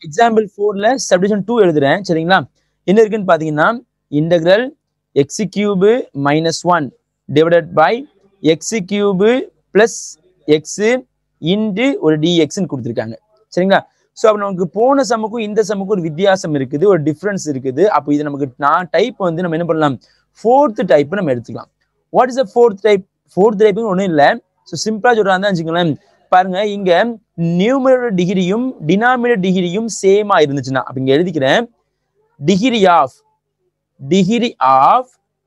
Example 4ல subdivision 2 எழுதுறேன் சரிங்களா. என்ன இருக்குன்னு பாத்தீங்கன்னா integral x cube minus 1 divided by x cube plus x into ஒரு டிஎக்ஸ்ன்னு கொடுத்துருக்காங்க சரிங்களா. ஸோ அப்போ நமக்கு போன சம்முக்கும் இந்த சம்முக்கும் ஒரு வித்தியாசம் இருக்குது, ஒரு டிஃப்ரென்ஸ் இருக்குது. அப்போ இது நமக்கு டைப் வந்து நம்ம என்ன பண்ணலாம், ஃபோர்த் டைப் நம்ம எடுத்துக்கலாம். What is the fourth type? Fourth டைப்புன்னு ஒன்றும் இல்லை. ஸோ சிம்பிளா சொல்றாங்க வச்சுக்கோங்களேன். பாருங்க இங்க நியூமரேட்டர் டிகிரியும் டினாமினேட்டர் டிகிரியும் சேமா இருந்துச்சுன்னா அப்ப இங்க எழுதிக்கிறேன் டிகிரி ஆஃப்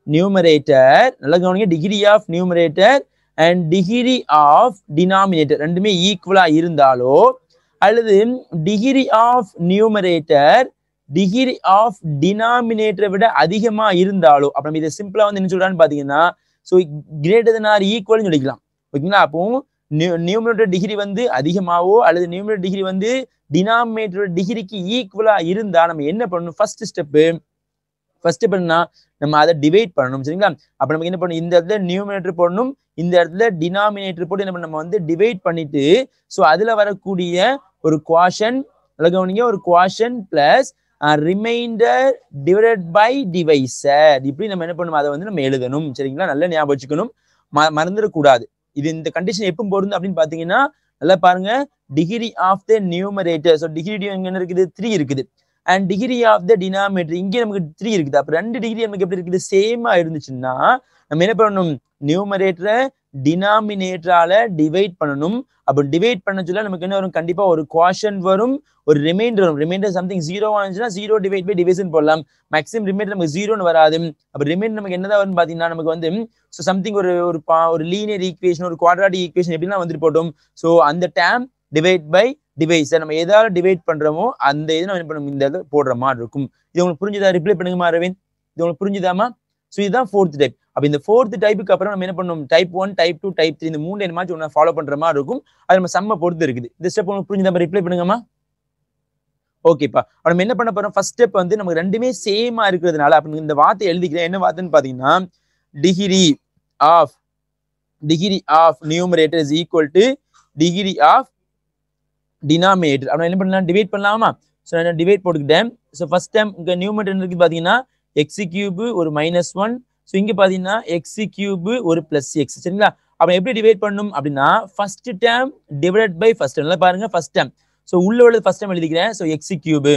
நியூமரேட்டர், நல்லா கவனிங்க, degree of numerator and degree of denominator ரெண்டுமே ஈக்குவலா இருந்தாலோ அல்லது degree of numerator degree of டினாமினேட்டரை விட அதிகமா இருந்தாலோ அப்ப நம்ம இதை சிம்பிளா வந்து என்ன சொல்றான்னு பாத்தீங்கன்னா ஸோ கிரேட்டர் தென் ஆர் ஈக்குவல்னு சொல்லிக்கலாம் ஓகேங்களா. அப்போ நியூமரேட்டர் டிகிரி வந்து அதிகமாவோ அல்லது நியூமரேட்டர் டிகிரி வந்து டினாமினேட்டர் டிகிரிக்கு ஈக்குவலா இருந்தா நம்ம என்ன பண்ணணும், ஃபர்ஸ்ட் ஸ்டெப் என்ன, நம்ம அதை டிவைட் பண்ணணும் சரிங்களா. அப்ப நமக்கு என்ன பண்ணணும், இந்த இடத்துல நியூமரேட்டர் போடணும், இந்த இடத்துல டினாமினேட்டர் போட்டு என்ன பண்ண நம்ம வந்து டிவைட் பண்ணிட்டு ஸோ அதுல வரக்கூடிய ஒரு குவாஷன், கவனிங்க, ஒரு quotient plus remainder divided by divisor, இப்படி நம்ம என்ன பண்ணணும் அதை வந்து நம்ம எழுதணும் சரிங்களா. நல்லா ஞாபகம் வச்சுக்கணும், மறந்துடக்கூடாது. இது இந்த கண்டிஷன் எப்போ பொருந்தும் அப்படின்னு பாத்தீங்கன்னா நல்லா பாருங்க, degree of the numerator, so degree என்ன இருக்குது 3 இருக்குது and degree of the denominator இங்கே நமக்கு 3 இருக்குது. அப்ப 2 டிகிரி நமக்கு எப்படி இருக்குது, சேமா இருந்துச்சுன்னா நம்ம என்ன பண்ணணும், நியூமரேட்டரை டினாமினேட்டரால டிவைட் பண்ணணும். அப்போ டிவைட் பண்ண சொல்ல நமக்கு என்ன வரும், கண்டிப்பா ஒரு குவாஷன் வரும், ஒரு ரிமைண்டர் வரும். ரிமைண்டர் சம்திங் 0 ஆச்சுன்னா 0 டிவைட் பை டிவிஷன் போடலாம். மேக்ஸிமம் ரிமைண்டர் நமக்கு 0ன்னு வராது. அப்ப ரிமைண்டர் நமக்கு என்னதான் வரும்னு பாத்தீங்கன்னா நமக்கு வந்து ஸோ சம்திங் ஒரு லீனியர் ஈக்குவேஷன், ஒரு குவாட்ராட்டிக் ஈக்குவேஷன் எப்படின்னா வந்துட்டு போட்டோம். ஸோ அந்த டேம் டிவைட் பை டிவைஸை நம்ம ஏதாவது டிவைட் பண்றோமோ அந்த இது நம்ம என்ன பண்ணும், இந்த இதை போடுற மாதிரி இருக்கும். இது உங்களுக்கு புரிஞ்சுதா? ரிப்ளை பண்ணுங்கம்மா அரவிந்த், இது உங்களுக்கு புரிஞ்சுதாமா? ஸோ இதுதான் ஃபோர்த் டைப். அப்ப இந்த ஃபோர்த் டைப்புக்கு அப்புறம் நம்ம என்ன பண்ணணும், டைப் 1, டைப் 2, டைப் 3 இந்த 3 என்ன மாதிரி ஒன்று ஃபாலோ பண்ற மாதிரி இருக்கும். அது நம்ம சம்ம பொறுத்து இருக்குது. இந்த ஸ்டெப் உங்களுக்கு புரிஞ்சுதா? ரிப்ளை பண்ணுங்கம்மா. ஓகேப்பா, நம்ம என்ன பண்ண போறோம், ஃபர்ஸ்ட் ஸ்டெப் வந்து நமக்கு ரெண்டுமே சேமா இருக்கிறதுனால அப்ப இந்த வார்த்தை எழுதிக்கிறேன். என்ன வார்த்தைன்னு பாத்தீங்கன்னா degree of numerator is equal to degree of denominator. அப்ப என்ன பண்ணலாம், டிவைட் பண்ணலாமா? ஸோ நான் டிவைட் போட்டுக்கிட்டேன். ஸோ ஃபர்ஸ்ட் டைம் இங்க நியூமரேட்டர் இருக்கு பாத்தீங்கன்னா எக்ஸ் கியூபு ஒரு -1, ஸோ இங்க பாத்தீங்கன்னா எக்ஸ் கியூபு ஒரு பிளஸ் எக்ஸ் சரிங்களா. அப்ப எப்படி டிவைட் பண்ணணும் அப்படின்னா first term divide by first term. நல்லா பாருங்க, ஃபர்ஸ்ட் டேம் ஸோ உள்ள உள்ளது ஃபர்ஸ்ட் டைம் எழுதிக்கிறேன். So x cube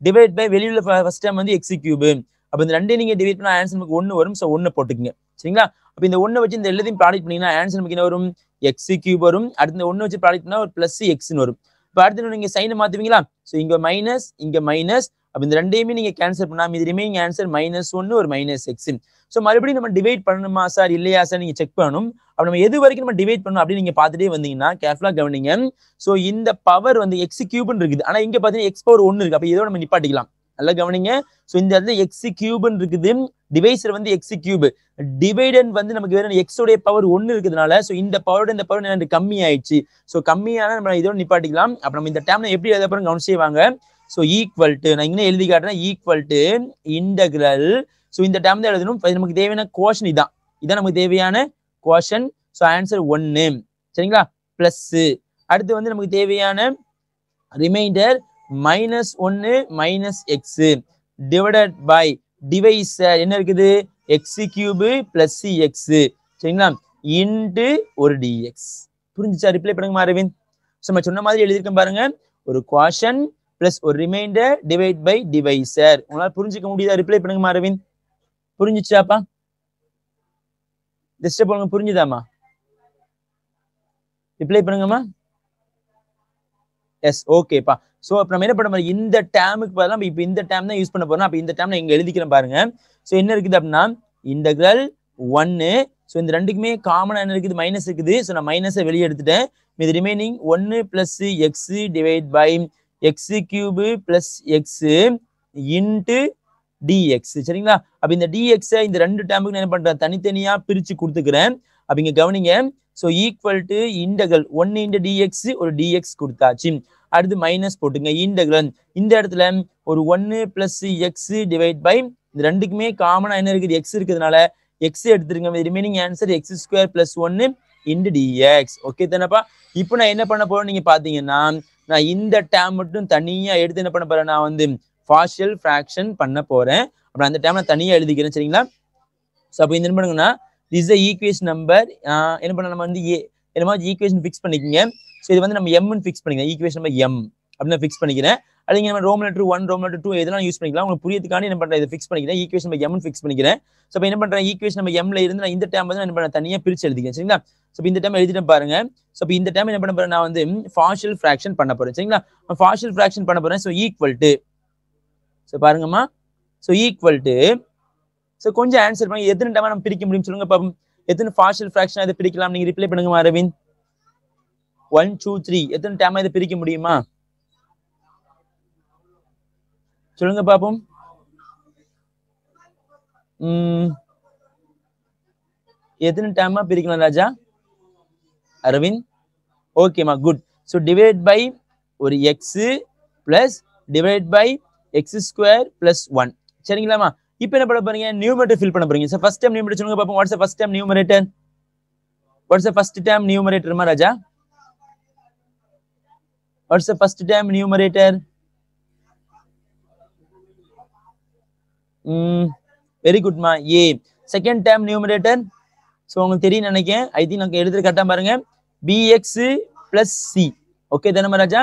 divide by வெளியுள்ள ஃபர்ஸ்ட் டைம் வந்து எக்ஸ் கியூபு. அப்ப இந்த ரெண்டையும் நீங்க டிவைட் பண்ணா ஆன்சர் நமக்கு 1 வரும். ஸோ 1 போட்டுக்கங்க சரிங்களா. அப்ப இந்த 1 வச்சு இந்த எல்லாத்தையும் ப்ராடக்ட் பண்ணீங்கன்னா ஆன்சர் நமக்கு என்ன வரும், எக்ஸ் கியூப் வரும். அடுத்து இந்த 1 வச்சு ப்ராடக்ட் பண்ணா ஒரு பிளஸ் எக்ஸ்னு வரும். இப்போ அடுத்து நீங்க சைனை மாத்துவீங்களா, ஸோ இங்க மைனஸ் இங்க மைனஸ், அப்ப இந்த ரெண்டையுமே நீங்க கேன்சல் பண்ணா இது ரிமைனிங் ஆன்சர் -1 ஒரு -x. ஸோ மறுபடியும் நம்ம டிவைட் பண்ணணுமா சார் இல்லையா சார் நீங்க செக் பண்ணணும். அப்ப நம்ம எது வரைக்கும் நம்ம டிவைட் பண்ணணும் அப்படின்னு நீங்க பார்த்துட்டே வந்தீங்கன்னா கேர்ஃபுல்லா கவனிங்க. ஸோ இந்த பவர் வந்து எக்ஸ் கியூப்னு இருக்குது, ஆனா இங்க பாத்தீங்கன்னா எக்ஸ் பவர் 1 இருக்கு. அப்ப இதோட நம்ம நிப்பாட்டிக்கலாம். நல்லா கவனிங்க. ஸோ இந்த இடத்துல எக்ஸ் கியூப்னு இருக்குது, டிவைசர் வந்து எக்ஸ் கியூப், டிவைடன் வந்து நமக்கு வேற எக்ஸ் உடைய பவர் 1 இருக்கிறதுனால ஸோ இந்த பவரோட இந்த பவர் என்ன கம்மி ஆயிடுச்சு. ஸோ கம்மியான நம்ம இதோட நிப்பாட்டிக்கலாம். அப்ப நம்ம இந்த டேம்ல எப்படி எழுத போறோம் கவனிச்சு வாங்க. ஸோ ஈக்குவல் டு, நான் இங்கே எழுதி காட்டுறேன், ஈக்குவல் டு இன்டெக்ரல். ஸோ இந்த டேம் தான் எழுதணும். நமக்கு தேவையான குவாஷன் இதான் நமக்கு தேவையான குவாஷன். ஸோ ஆன்சர் 1 சரிங்களா. பிளஸ் அடுத்து வந்து நமக்கு தேவையான remainder -1 -x divided by divisor என்ன இருக்குது எக்ஸ் கியூபு பிளஸ் எக்ஸ் சரிங்களா இன்டு ஒரு டிஎக்ஸ். புரிஞ்சுச்சா? ரிப்ளை பண்ணுங்க அரவிந்த். ஸோ நம்ம சொன்ன மாதிரி எழுதியிருக்கேன் பாருங்க, ஒரு குவாஷன் பிளஸ் ஒரு ரிமைண்டர் டிவைட் பை டிவைசர். உங்களால புரிஞ்சுக்க முடியுதா? ரிப்ளை பண்ணுங்க அரவிந்த். புரிஞ்சுச்சாப்பா? இந்த ஸ்டெப் உங்களுக்கு புரிஞ்சுதாமா? ரிப்ளை பண்ணுங்கம்மா. எஸ், ஓகேப்பா. சோ அப்ப நம்ம என்ன பண்ண போறோம், இந்த டேமுக்கு பதிலா நம்ம இப்போ இந்த டேம் தான் யூஸ் பண்ண போறோம். அப்ப இந்த டேம் நான் இங்க எழுதிக்கிறேன் பாருங்க. சோ என்ன இருக்குது அப்படின்னா இன்டெக்ரல் 1. சோ இந்த ரெண்டுக்குமே காமனா என்ன இருக்குது, மைனஸ் இருக்குது. சோ நான் மைனஸை வெளியே எடுத்துட்டேன். இது remaining 1 plus x divide by x cube plus x into dx சரிங்களா. அப்ப இந்த டிஎக்ஸை இந்த ரெண்டு டேமுக்கு என்ன பண்றேன், தனித்தனியா பிரிச்சு கொடுத்துக்கிறேன். அப்ப இங்க கவனிங்க. So equal to integral 1 into dx ஒரு டிஎக்ஸ் கொடுத்தாச்சு. அடுத்து மைனஸ் போட்டுங்க இன்டெக்ரல். இந்த இடத்துல ஒரு 1 பிளஸ் எக்ஸ் டிவைட் பை இந்த ரெண்டுக்குமே காமனா என்ன இருக்குது, எக்ஸ் இருக்கிறதுனால எக்ஸ் எடுத்துருங்க. Remaining answer x² + 1 into dx. Okay தானப்பா? இப்போ நான் என்ன பண்ண போறேன் நீங்க பாத்தீங்கன்னா நான் இந்த டேம் மட்டும் தனியா எடுத்து என்ன பண்ண போறேன், நான் வந்து பார்ஷியல் ஃபிராக்ஷன் பண்ண போறேன். அப்புறம் அந்த டேம் நான் தனியா எழுதிக்கிறேன். சரிங்களா? ஸோ அப்போ இந்த என்ன பண்ணுங்கன்னா திஸ் ஈக்குவேஷன் நம்பர் என்ன பண்ண நம்ம வந்து என்ன மாதிரி ஈக்குவேஷன் ஃபிக்ஸ் பண்ணிக்கோங்க. ஸோ இது வந்து நம்ம எம்னு ஃபிக்ஸ் பண்ணிக்கலாம். ஈக்குவேஷன் நம்பர் எம் அப்படின்னு ஃபிக்ஸ் பண்ணிக்கிறேன். அது நம்ம ரோம் லெட்டர் 1 ரோம் லெட்டர் 2 எதெல்லாம் யூஸ் பண்ணிக்கலாம். உங்களுக்கு புரியதுக்காண்டி என்ன பண்றேன், இதை ஃபிக்ஸ் பண்ணிக்கிறேன். ஈக்குவேஷன் நம்பர் எம்னு ஃபிக்ஸ் பண்ணிக்கிறேன். ஸோ இப்போ என்ன பண்றேன், ஈக்குவேஷன் நம்பர் எம்ல இருந்து நான் இந்த டேம் வந்து என்ன பண்ண தனியாக பிரிச்சு எழுதிக்கிறேன். சரிங்களா? ஸோ இந்த டைம் எழுதிட்டேன் பாருங்க. ஸோ இப்போ இந்த டைம் என்ன பண்ண போறேன், நான் வந்து பார்ஷியல் ஃபிராக்ஷன் பண்ண போறேன். சரிங்களா? பார்ஷியல் ஃபிராக்ஷன் பண்ண போறேன். ஸோ ஈக்குவல் டு, ஸோ பாருங்கம்மா, ஸோ ஈக்குவல் டு, ஸோ கொஞ்சம் ஆன்சர் பண்ணி எத்தனை டைம் நம்ம பிரிக்க முடியும் சொல்லுங்க பாப்போம். எத்தனை பார்ஷியல் ஃபிராக்ஷன் இதை பிரிக்கலாம், நீங்க ரிப்ளை பண்ணுங்க அரவிந்த். 1 2 3 எத்தனை டைம் இதை பிரிக்க முடியுமா சொல்லுங்க பாப்போம். எத்தனை டைமா பிரிக்கலாம் ராஜா? அரவிந்த் ஓகேமா, குட். ஸோ டிவைட் பை ஒரு x plus divide by x square plus 1. சரிங்களாமா? இப்போ என்ன பண்ண போறீங்க, நியூமரேட்டர் ஃபில் பண்ண போறீங்க. ஸோ ஃபர்ஸ்ட் டைம் நியூமரேட்டர் சொல்லுங்க பாப்போம். What's the first time numerator? What's the first time நியூமரேட்டர்மா ராஜா? What's the first time numerator? Very குட்மா, a. Second time numerator? So உங்களுக்கு தெரியும் நினைக்கிறேன். ஐ திங்க் நான் எழுதுறது கரெக்டா பாருங்க. Px plus C. ஓகே தானே ராஜா?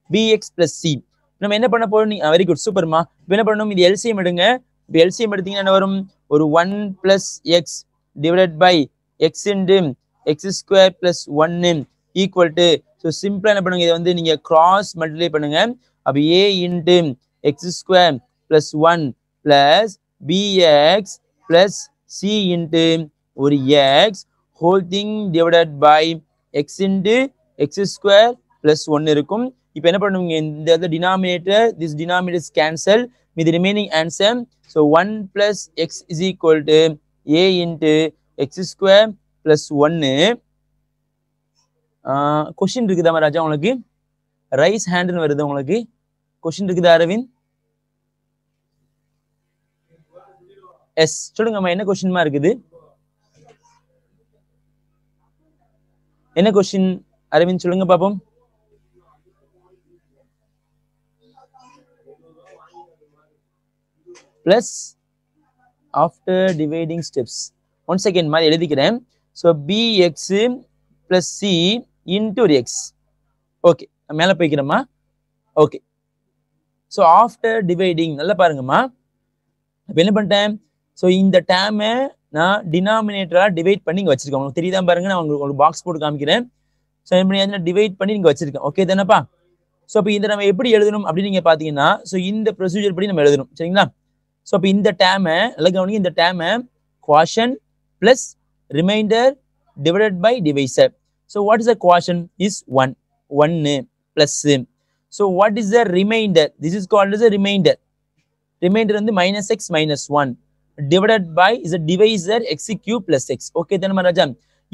Px plus C. நம்ம என்ன பண்ண போறோம், வெரி குட், சூப்பர்மா. இப்போ என்ன பண்ணணும், இது எல்சிஎம் எடுங்க. இப்போ எல்சிஎம் எடுத்தீங்கன்னா என்ன வரும், ஒரு 1 plus x divided by x into x square plus 1 equal to, so சிம்பிளா என்ன பண்ணுங்க, இதை வந்து நீங்க கிராஸ் மல்டிப்ளை பண்ணுங்க. அப்போ a into x square plus 1 plus bx plus c into ஒரு x whole thing divided by x into x square plus 1 இருக்கும். இப்போ என்ன பண்ணுவீங்க, இந்த denominator, this denominator is cancel with the remaining answer. So 1 plus x is equal to a into x square plus 1. Question இருக்குதா ராஜா உங்களுக்கு? Rice ஹேண்ட்னு வருது உங்களுக்கு. question இருக்குதா அரவிந்த்? எஸ் சொல்லுங்கம்மா, என்ன கொஸ்டின்மா இருக்குது? என்ன கொஸ்டின் அரவிந்த் சொல்லுங்க பாப்போம். Plus after dividing steps. Once again மாதிரி எழுதிக்கிறேன். So bx plus c into x. Okay, மேல போய்க்கிறேம்மா. ஓகே, ஸோ ஆஃப்டர் டிவைடிங் நல்லா பாருங்கம்மா. இப்போ என்ன பண்ணிட்டேன், ஸோ இந்த டேமை நான் டினாமினேட்டரா டிவைட் பண்ணி இங்கே வச்சிருக்கேன். உங்களுக்கு தெரியுதா பாருங்க, நான் உங்களுக்கு பாக்ஸ் போட்டு காமிக்கிறேன். ஸோ என்ன பண்ணி டிவைட் பண்ணி இங்கே வச்சிருக்கேன். ஓகே தானேப்பா? ஸோ இப்போ இதை நம்ம எப்படி எழுதணும் அப்படின்னு நீங்க பாத்தீங்கன்னா, ஸோ இந்த ப்ரொசீஜர் படி நம்ம எழுதணும். சரிங்களா? ஸோ இப்போ இந்த டேமை நல்லா கவனிங்க. இந்த டேமை quotient plus remainder divided by divisor. So what is the quotient is 1 1 plus. So what is the remainder? This is called as a remainder. Remainder வந்து -x - 1 divided by is a divisor x³ plus x. Okay தானே ராஜா?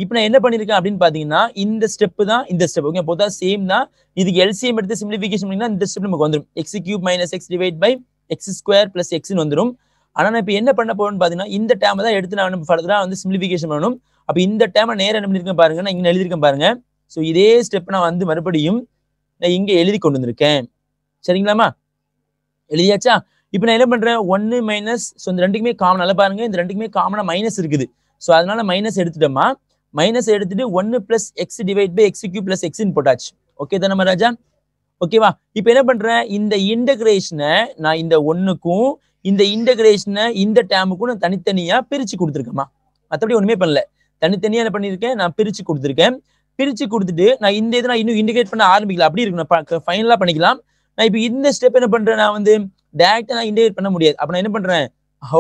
இப்போ நான் என்ன பண்ணிருக்கேன் அப்படின்னு பாத்தீங்கன்னா, இந்த ஸ்டெப் தான் இந்த ஸ்டெப். ஓகே, போதா சேம் தான். இதுக்கு எல்சிஎம் எடுத்து சிம்பிளிஃபிகேஷன் பண்ணீங்கன்னா இந்த ஸ்டெப் நமக்கு வந்துடும். x³ - x divide by x² plus x வந்துடும். ஆனா நான் இப்போ என்ன பண்ண போறேன்னு பாத்தீங்கன்னா, இந்த டேர்மை தான் எடுத்து நான் ஃபர்தரா வந்து சிம்பிளிஃபிகேஷன் பண்ணணும். அப்போ இந்த டேர்மை நேரா என்ன பண்ணிருக்கேன் பாருங்க, நான் இங்க எழுதிருக்கேன் பாருங்க. ஸோ இதே ஸ்டெப் நான் வந்து மறுபடியும் நான் இங்க எழுதி கொண்டு வந்திருக்கேன். சரிங்களாமா? எழுதியாச்சா? இப்போ நான் என்ன பண்றேன், 1 மைனஸ், ஸோ இந்த ரெண்டுக்குமே காமன் நல்லா பாருங்க, இந்த ரெண்டுக்குமே காமனா மைனஸ் இருக்குது. ஸோ அதனால மைனஸ் எடுத்துட்டோமா, மைனஸ் எடுத்துட்டு 1 plus x divide by x³ plus x போட்டாச்சு. ஓகே தானே ராஜா? ஓகேவா? இப்போ என்ன பண்றேன், இந்த இன்டகிரேஷனை நான் இந்த 1க்கும் இந்த இன்டகிரேஷனை இந்த டேமுக்கும் நான் தனித்தனியா பிரிச்சு கொடுத்துருக்கேமா. மற்றபடி ஒண்ணுமே பண்ணல, தனித்தனியா என்ன பண்ணிருக்கேன், நான் பிரிச்சு கொடுத்துருக்கேன். பிரிச்சு கொடுத்துட்டு நான் இந்த இதை நான் இன்னும் இன்டிகிரேட் பண்ண ஆரம்பிக்கல, அப்படி இருக்கு, நான் ஃபைனலா பண்ணிக்கலாம். நான் இப்போ இந்த ஸ்டெப் என்ன பண்றேன், நான் வந்து டைரக்டா நான் இன்டிகிரேட் பண்ண முடியாது. அப்ப நான் என்ன பண்றேன்,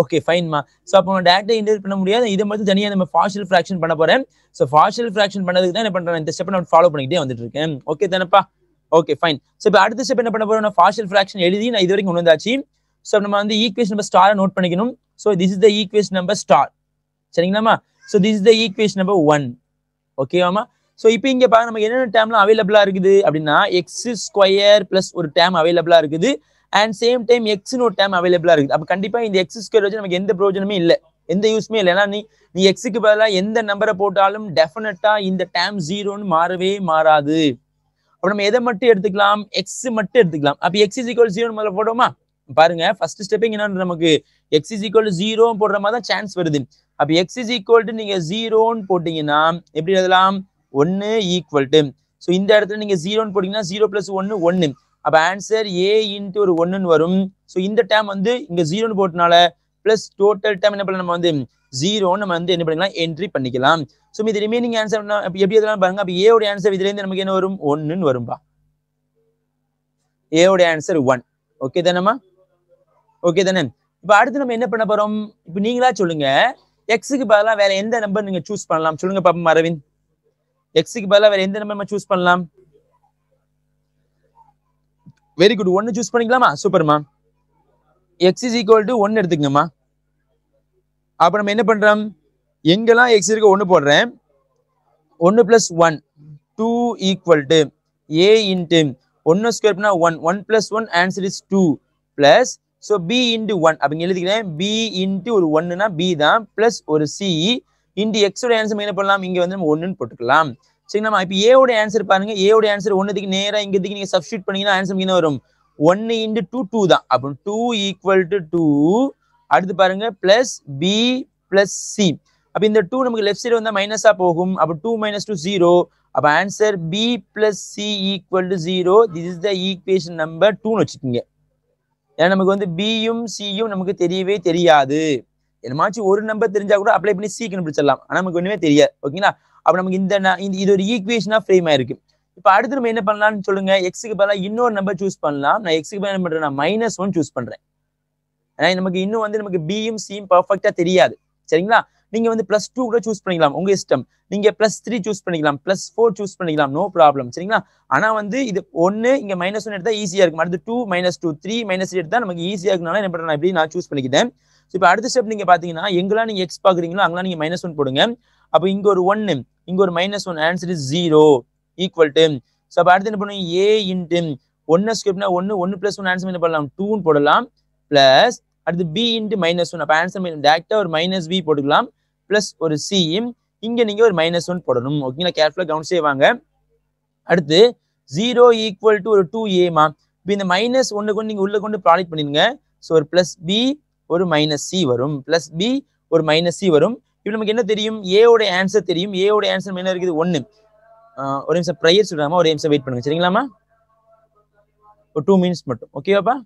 ஓகே ஃபைன்மா. ஸோ அப்போ நான் டைரக்டா இன்டிகிரேட் பண்ண முடியாது, இதை மட்டும் தனியாக நம்ம பார்ஷியல் ஃபிராக்ஷன் பண்ண போறேன். ஸோ பார்ஷியல் ஃபிராக்ஷன் பண்ணதுக்கு தான் என்ன பண்றேன், இந்த ஸ்டெப் நான் ஃபாலோ பண்ணிக்கிட்டே வந்துட்டு இருக்கேன். ஓகே தானேப்பா? Okay fine. ஸோ இப்போ அடுத்த ஸ்டெப் என்ன பண்ண போறோம், நான் பார்ஷியல் ஃபிராக்ஷன் எழுதி நான் இது வரைக்கும் கொண்டு வந்தாச்சு. ஸோ நம்ம வந்து ஈக்குவேஷன் நம்பர் ஸ்டாரை நோட் பண்ணிக்கணும். So this is the equation number star. சரிங்களாமா? So this is the equation number 1. ஓகேவாமா? ஸோ இப்போ இங்க பாருங்க, நமக்கு என்னென்ன டேம்லாம் அவைலபிளா இருக்குது அப்படின்னா, x² பிளஸ் ஒரு டேம் அவைலபிளா இருக்குது, அண்ட் சேம் டைம் எக்ஸ்னு ஒரு டேம் அவைலபிளா இருக்குது. அப்போ கண்டிப்பா இந்த x² வச்சு நமக்கு எந்த பிரயோஜனமே இல்லை, எந்த யூஸ்மே இல்லை. ஏன்னா நீ எக்ஸுக்கு பதிலாக எந்த நம்பரை போட்டாலும் டெஃபினட்டா இந்த டேம் 0ன்னு மாறவே மாறாது. அப்ப நம்ம எதை மட்டும் எடுத்துக்கலாம், எக்ஸ் மட்டும் எடுத்துக்கலாம். அப்ப எக்ஸ் இஸ் ஈக்குவல் 0 முதல்ல போடுவோமா? பாருங்க ஃபர்ஸ்ட் ஸ்டெப் என்ன நமக்கு எக்ஸ் இஸ் ஈக்குவல் 0 போடுற மாதிரி தான் சான்ஸ் வருது. அப்ப எக்ஸ் இஸ் ஈக்குவல் டு நீங்க 0ன்னு போட்டீங்கன்னா எப்படி எழுதலாம், 1 ஈக்குவல் டு, ஸோ இந்த இடத்துல நீங்க 0ன்னு போட்டீங்கன்னா 0 பிளஸ் 1 1. அப்ப ஆன்சர் ஏ இன்ட்டு ஒரு 1ன்னு வரும். ஸோ இந்த டேம் வந்து இங்க 0ன்னு போட்டனால பிளஸ் டோட்டல் டேம் என்ன பண்ணலாம், நம்ம வந்து 0ன்னு நம்ம வந்து என்ன பண்ணிக்கலாம், என்ட்ரி பண்ணிக்கலாம். ஸோ இது ரிமைனிங் ஆன்சர் எப்படி எதெல்லாம் பாருங்க. அப்ப ஏ உடைய ஆன்சர் இதுல இருந்து நமக்கு என்ன வரும், 1ன்னு வரும்பா. ஏ உடைய ஆன்சர் 1. ஓகே தானேமா? ஓகே தானே? இப்ப அடுத்து நம்ம என்ன பண்ண போறோம், இப்ப நீங்களா சொல்லுங்க. எக்ஸுக்கு பதிலா வேற எந்த நம்பர் நீங்க சூஸ் பண்ணலாம் சொல்லுங்க பாப்போம் அரவிந்த். எக்ஸுக்கு பதிலா வேற எந்த நம்பர் நம்ம சூஸ் பண்ணலாம்? வெரி குட், 1 சூஸ் பண்ணிக்கலாமா? சூப்பர்மா. X is equal to 1 எடுத்துக்கங்கம்மா. அப்ப நம்ம என்ன பண்றோம், எங்கெல்லாம் எக்ஸ் இருக்கு 1 போடுறேன். 1 plus 1 2 equal to a into 1 square பண்ணா 1 1 plus 1 answer is 2 plus so b into 1 அப்ப எழுதிக்கிறேன். பி இன்ட்டு ஒரு 1னா பி தான் பிளஸ் ஒரு சி இன்ட்டு எக்ஸோட ஆன்சர் என்ன பண்ணலாம், இங்க வந்து நம்ம 1ன்னு போட்டுக்கலாம். சரிங்களா? இப்ப ஏ உடைய ஆன்சர் பாருங்க. ஏ உடைய ஆன்சர் 1க்கு நேரா இங்க நீங்க சப்ஸ்டிட்யூட் பண்ணீங்கன்னா ஆன்சர் என்ன வரும், 1 இன்ட்டு 2 2 தான். அப்போ 2 ஈக்குவல் டு 2. அடுத்து பாருங்க பிளஸ் பி பிளஸ் சி. அப்ப இந்த 2 நமக்கு லெஃப்ட் சைடு வந்தா மைனஸா போகும். அப்ப 2 minus 2 0. அப்ப answer b plus c equal to 0. This is the equation number 2ன்னு வச்சுக்கோங்க. ஏன்னா நமக்கு வந்து பியும் சியும் நமக்கு தெரியவே தெரியாது. என்னமாச்சும் ஒரு நம்பர் தெரிஞ்சா கூட அப்ளை பண்ணி சி கண்டுபிடிச்சிடலாம். ஆனா நமக்கு ஒண்ணுமே தெரியாது. ஓகேங்களா? அப்ப நமக்கு இது ஒரு ஈக்குவேஷனா ஃப்ரேம் ஆயிருக்கு. இப்ப அடுத்து நம்ம என்ன பண்ணலாம்னு சொல்லுங்க. எக்ஸுக்கு பதிலா இன்னொரு நம்பர் சூஸ் பண்ணலாம். நான் எக்ஸுக்கு பதிலா என்ன பண்றேன், -1 சூஸ் பண்றேன். ஏன்னா நமக்கு இன்னும் வந்து நமக்கு பியும் சியும் பர்ஃபெக்டா தெரியாது. சரிங்களா? நீங்க வந்து +2 கூட சூஸ் பண்ணிக்கலாம், உங்க இஷ்டம். நீங்க +3 சூஸ் பண்ணிக்கலாம், +4 சூஸ் பண்ணிக்கலாம், நோ ப்ராப்ளம். சரிங்களா? ஆனா வந்து இது 1 இங்க -1 எடுத்தா ஈஸியா இருக்கும். அடுத்து 2 -2 3 -3 எடுத்தா நமக்கு ஈஸியா இருக்கனால என்ன பண்றேன், இப்படி நான் சூஸ் பண்ணிக்கிட்டேன். இப்போ அடுத்த ஸ்டெப் நீங்க பாத்தீங்கன்னா எங்கெல்லாம் நீங்க எக்ஸ் பாக்குறீங்களோ அங்கெல்லாம் நீங்க -1 போடுங்க. அப்ப இங்க ஒரு 1 இங்க ஒரு -1 answer is 0 equal to. So அப்ப அடுத்து என்ன பண்ணுவோம், ஏ இன்ட்டு 1 ஸ்கொயர்னா 1 1 + 1 ஆன்சர் என்ன பண்ணலாம், 2ன்னு போடலாம். பிளஸ் அடுத்து பி இன்ட்டு -1 அப்ப ஆன்சர் டைரக்டா ஒரு -b போட்டுக்கலாம். பிளஸ் ஒரு சி இங்க நீங்க ஒரு -1 போடணும். ஓகேங்களா? கேர்ஃபுல்லா கவனிச்சே வாங்க. அடுத்து 0 ஈக்குவல் டு ஒரு 2a. இப்போ இந்த -1 கொண்டு நீங்க உள்ள கொண்டு ப்ராடக்ட் பண்ணிடுங்க. ஸோ ஒரு பிளஸ் பி ஒரு -c வரும். பிளஸ் பி ஒரு -c வரும். இப்போ நமக்கு என்ன தெரியும், ஏ உட ஆன்சர் தெரியும். ஏ உட ஆன்சர் என்ன இருக்குது, 1. ஒரு நிமிஷம் ப்ரையர் சொல்றாமா, ஒரு நிமிஷம் வெயிட் பண்ணுங்க. சரிங்களாமா? ஒரு 2 மினிட்ஸ் மட்டும். ஓகேவாப்பா?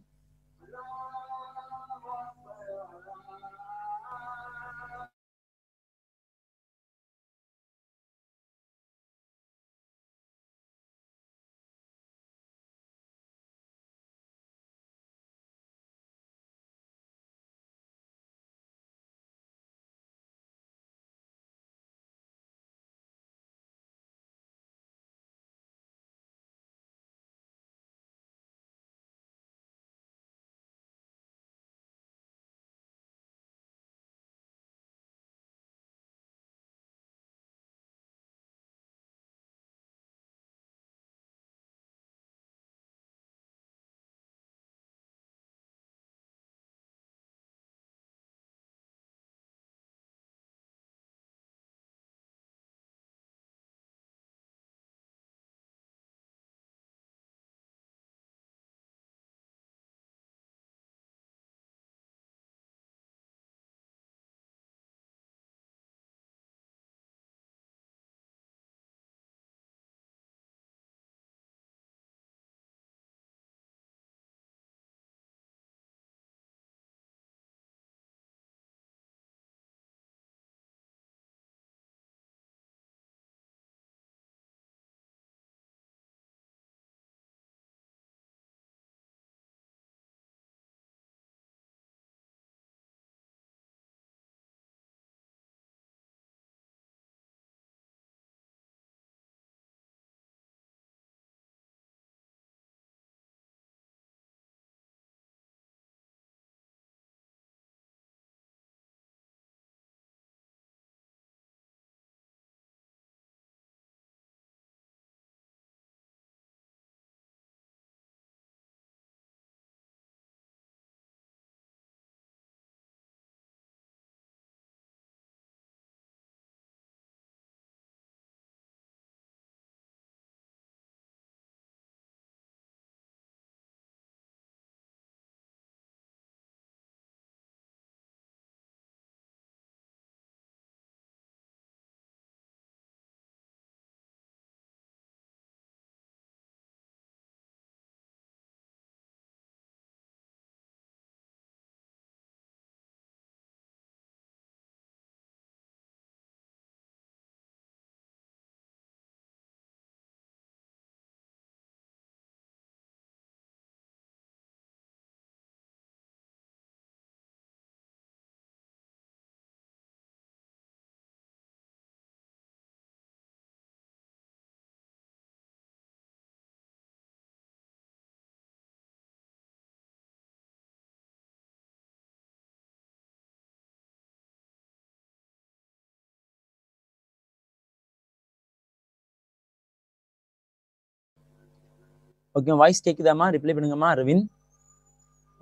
ஓகே, வாய்ஸ் கேக்குதாமா? ரிப்ளை பண்ணுங்கம்மா. அரவிந்த்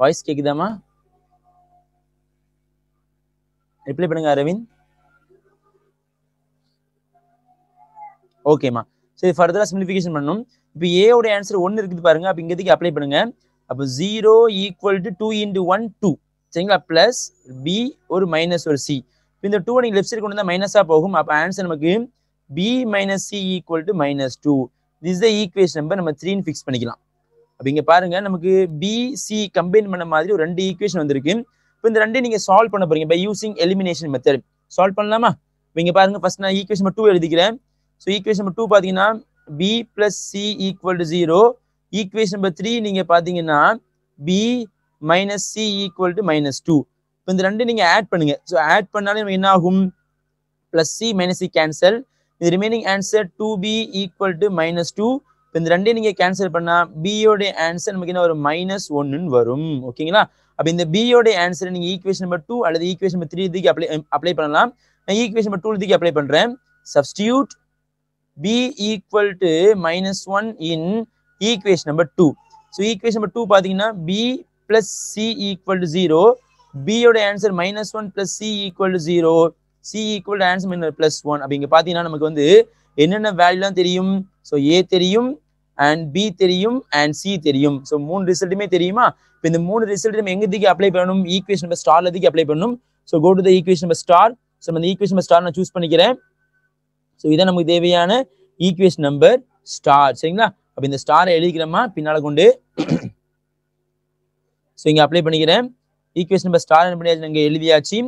வாய்ஸ் கேக்குதாமா? ரிப்ளை பண்ணுங்க அரவிந்த். ஓகேமா. சரி, ஃபர்தரா சிம்பிளிஃபிகேஷன் பண்ணணும். இப்போ a ஓட ஆன்சர் 1 இருக்குது பாருங்க. அப்ப இங்கதிக்கு அப்ளை பண்ணுங்க. அப்ப 0 = 2 × 1 2. சரிங்களா? பிளஸ் b ஒரு மைனஸ் ஒரு c. இந்த 2 நீங்க லெஃப்ட் சைடு கொண்டு வந்தா மைனஸா போகும். அப்ப ஆன்சர் நமக்கு b - c = -2. This is the equation number நம்ம 3 ன்னு ஃபிக்ஸ் பண்ணிக்கலாம். அப்ப இங்க பாருங்க நமக்கு b c கம்பைன் பண்ண மாதிரி ஒரு ரெண்டு ஈக்குவேஷன் வந்திருக்கு. இப்போ இந்த ரெண்டையும் நீங்க சால்வ் பண்ண போறீங்க by using elimination method. Solve பண்ணலாமா? இப்போ இங்க பாருங்க ஃபர்ஸ்ட் நான் ஈக்குவேஷன் நம்பர் 2 எழுதிக்கிறேன். ஸோ ஈக்குவேஷன் நம்பர் 2 பாத்தீங்கன்னா b + c = 0. ஈக்குவேஷன் நம்பர் 3 நீங்க பாத்தீங்கன்னா b - c = -2. இப்போ இந்த ரெண்டு நீங்க ஆட் பண்ணுங்க. ஸோ ஆட் பண்ணாலே நமக்கு என்ன ஆகும்? +c - c cancel. இந்த ரிமைனிங் ஆன்சர் 2b = -2. இப்போ இந்த ரெண்டையும் நீங்க கேன்சல் பண்ணா b யோட ஆன்சர் நமக்கு என்ன வரும்? -1 வரும். ஓகேங்களா? அப்ப இந்த b யோட ஆன்சர் நீங்க ஈக்குவேஷன் நம்பர் 2 அல்லது ஈக்குவேஷன் நம்பர் 3 இதுக்கு அப்ளை பண்ணலாம். நான் ஈக்குவேஷன் நம்பர் 2 இதுக்கு அப்ளை பண்றேன். Substitute b = -1 in equation number 2. So equation number 2 பாத்தீங்கன்னா b + c = 0. b யோட ஆன்சர் -1 + c = 0. c = answer +1. அப்ப இங்க பாத்தீங்கன்னா நமக்கு வந்து என்னென்ன வேல்யூலாம் தெரியும்? ஸோ a தெரியும், அண்ட் b தெரியும், அண்ட் c தெரியும். ஸோ 3 ரிசல்ட்டுமே தெரியுமா? இப்போ இந்த 3 ரிசல்ட் நம்ம எங்கதிக்கு அப்ளை பண்ணணும்? ஈக்குவேஷன் நம்பர் ஸ்டார்ல எதுக்கு அப்ளை பண்ணணும்? So go to the equation number star. So அந்த ஈக்குவேஷன் நம்பர் ஸ்டார் நான் சூஸ் பண்ணிக்கிறேன். ஸோ இதான் நமக்கு தேவையான ஈக்குவேஷன் நம்பர் ஸ்டார். சரிங்களா? அப்ப இந்த ஸ்டாரை எழுதிக்கிறோமா பின்னால கொண்டு. ஸோ இங்க அப்ளை பண்ணிக்கிறேன். ஈக்குவேஷன் நம்பர் ஸ்டார் என்ன பண்ணியாச்சு? இங்க எழுதியாச்சு.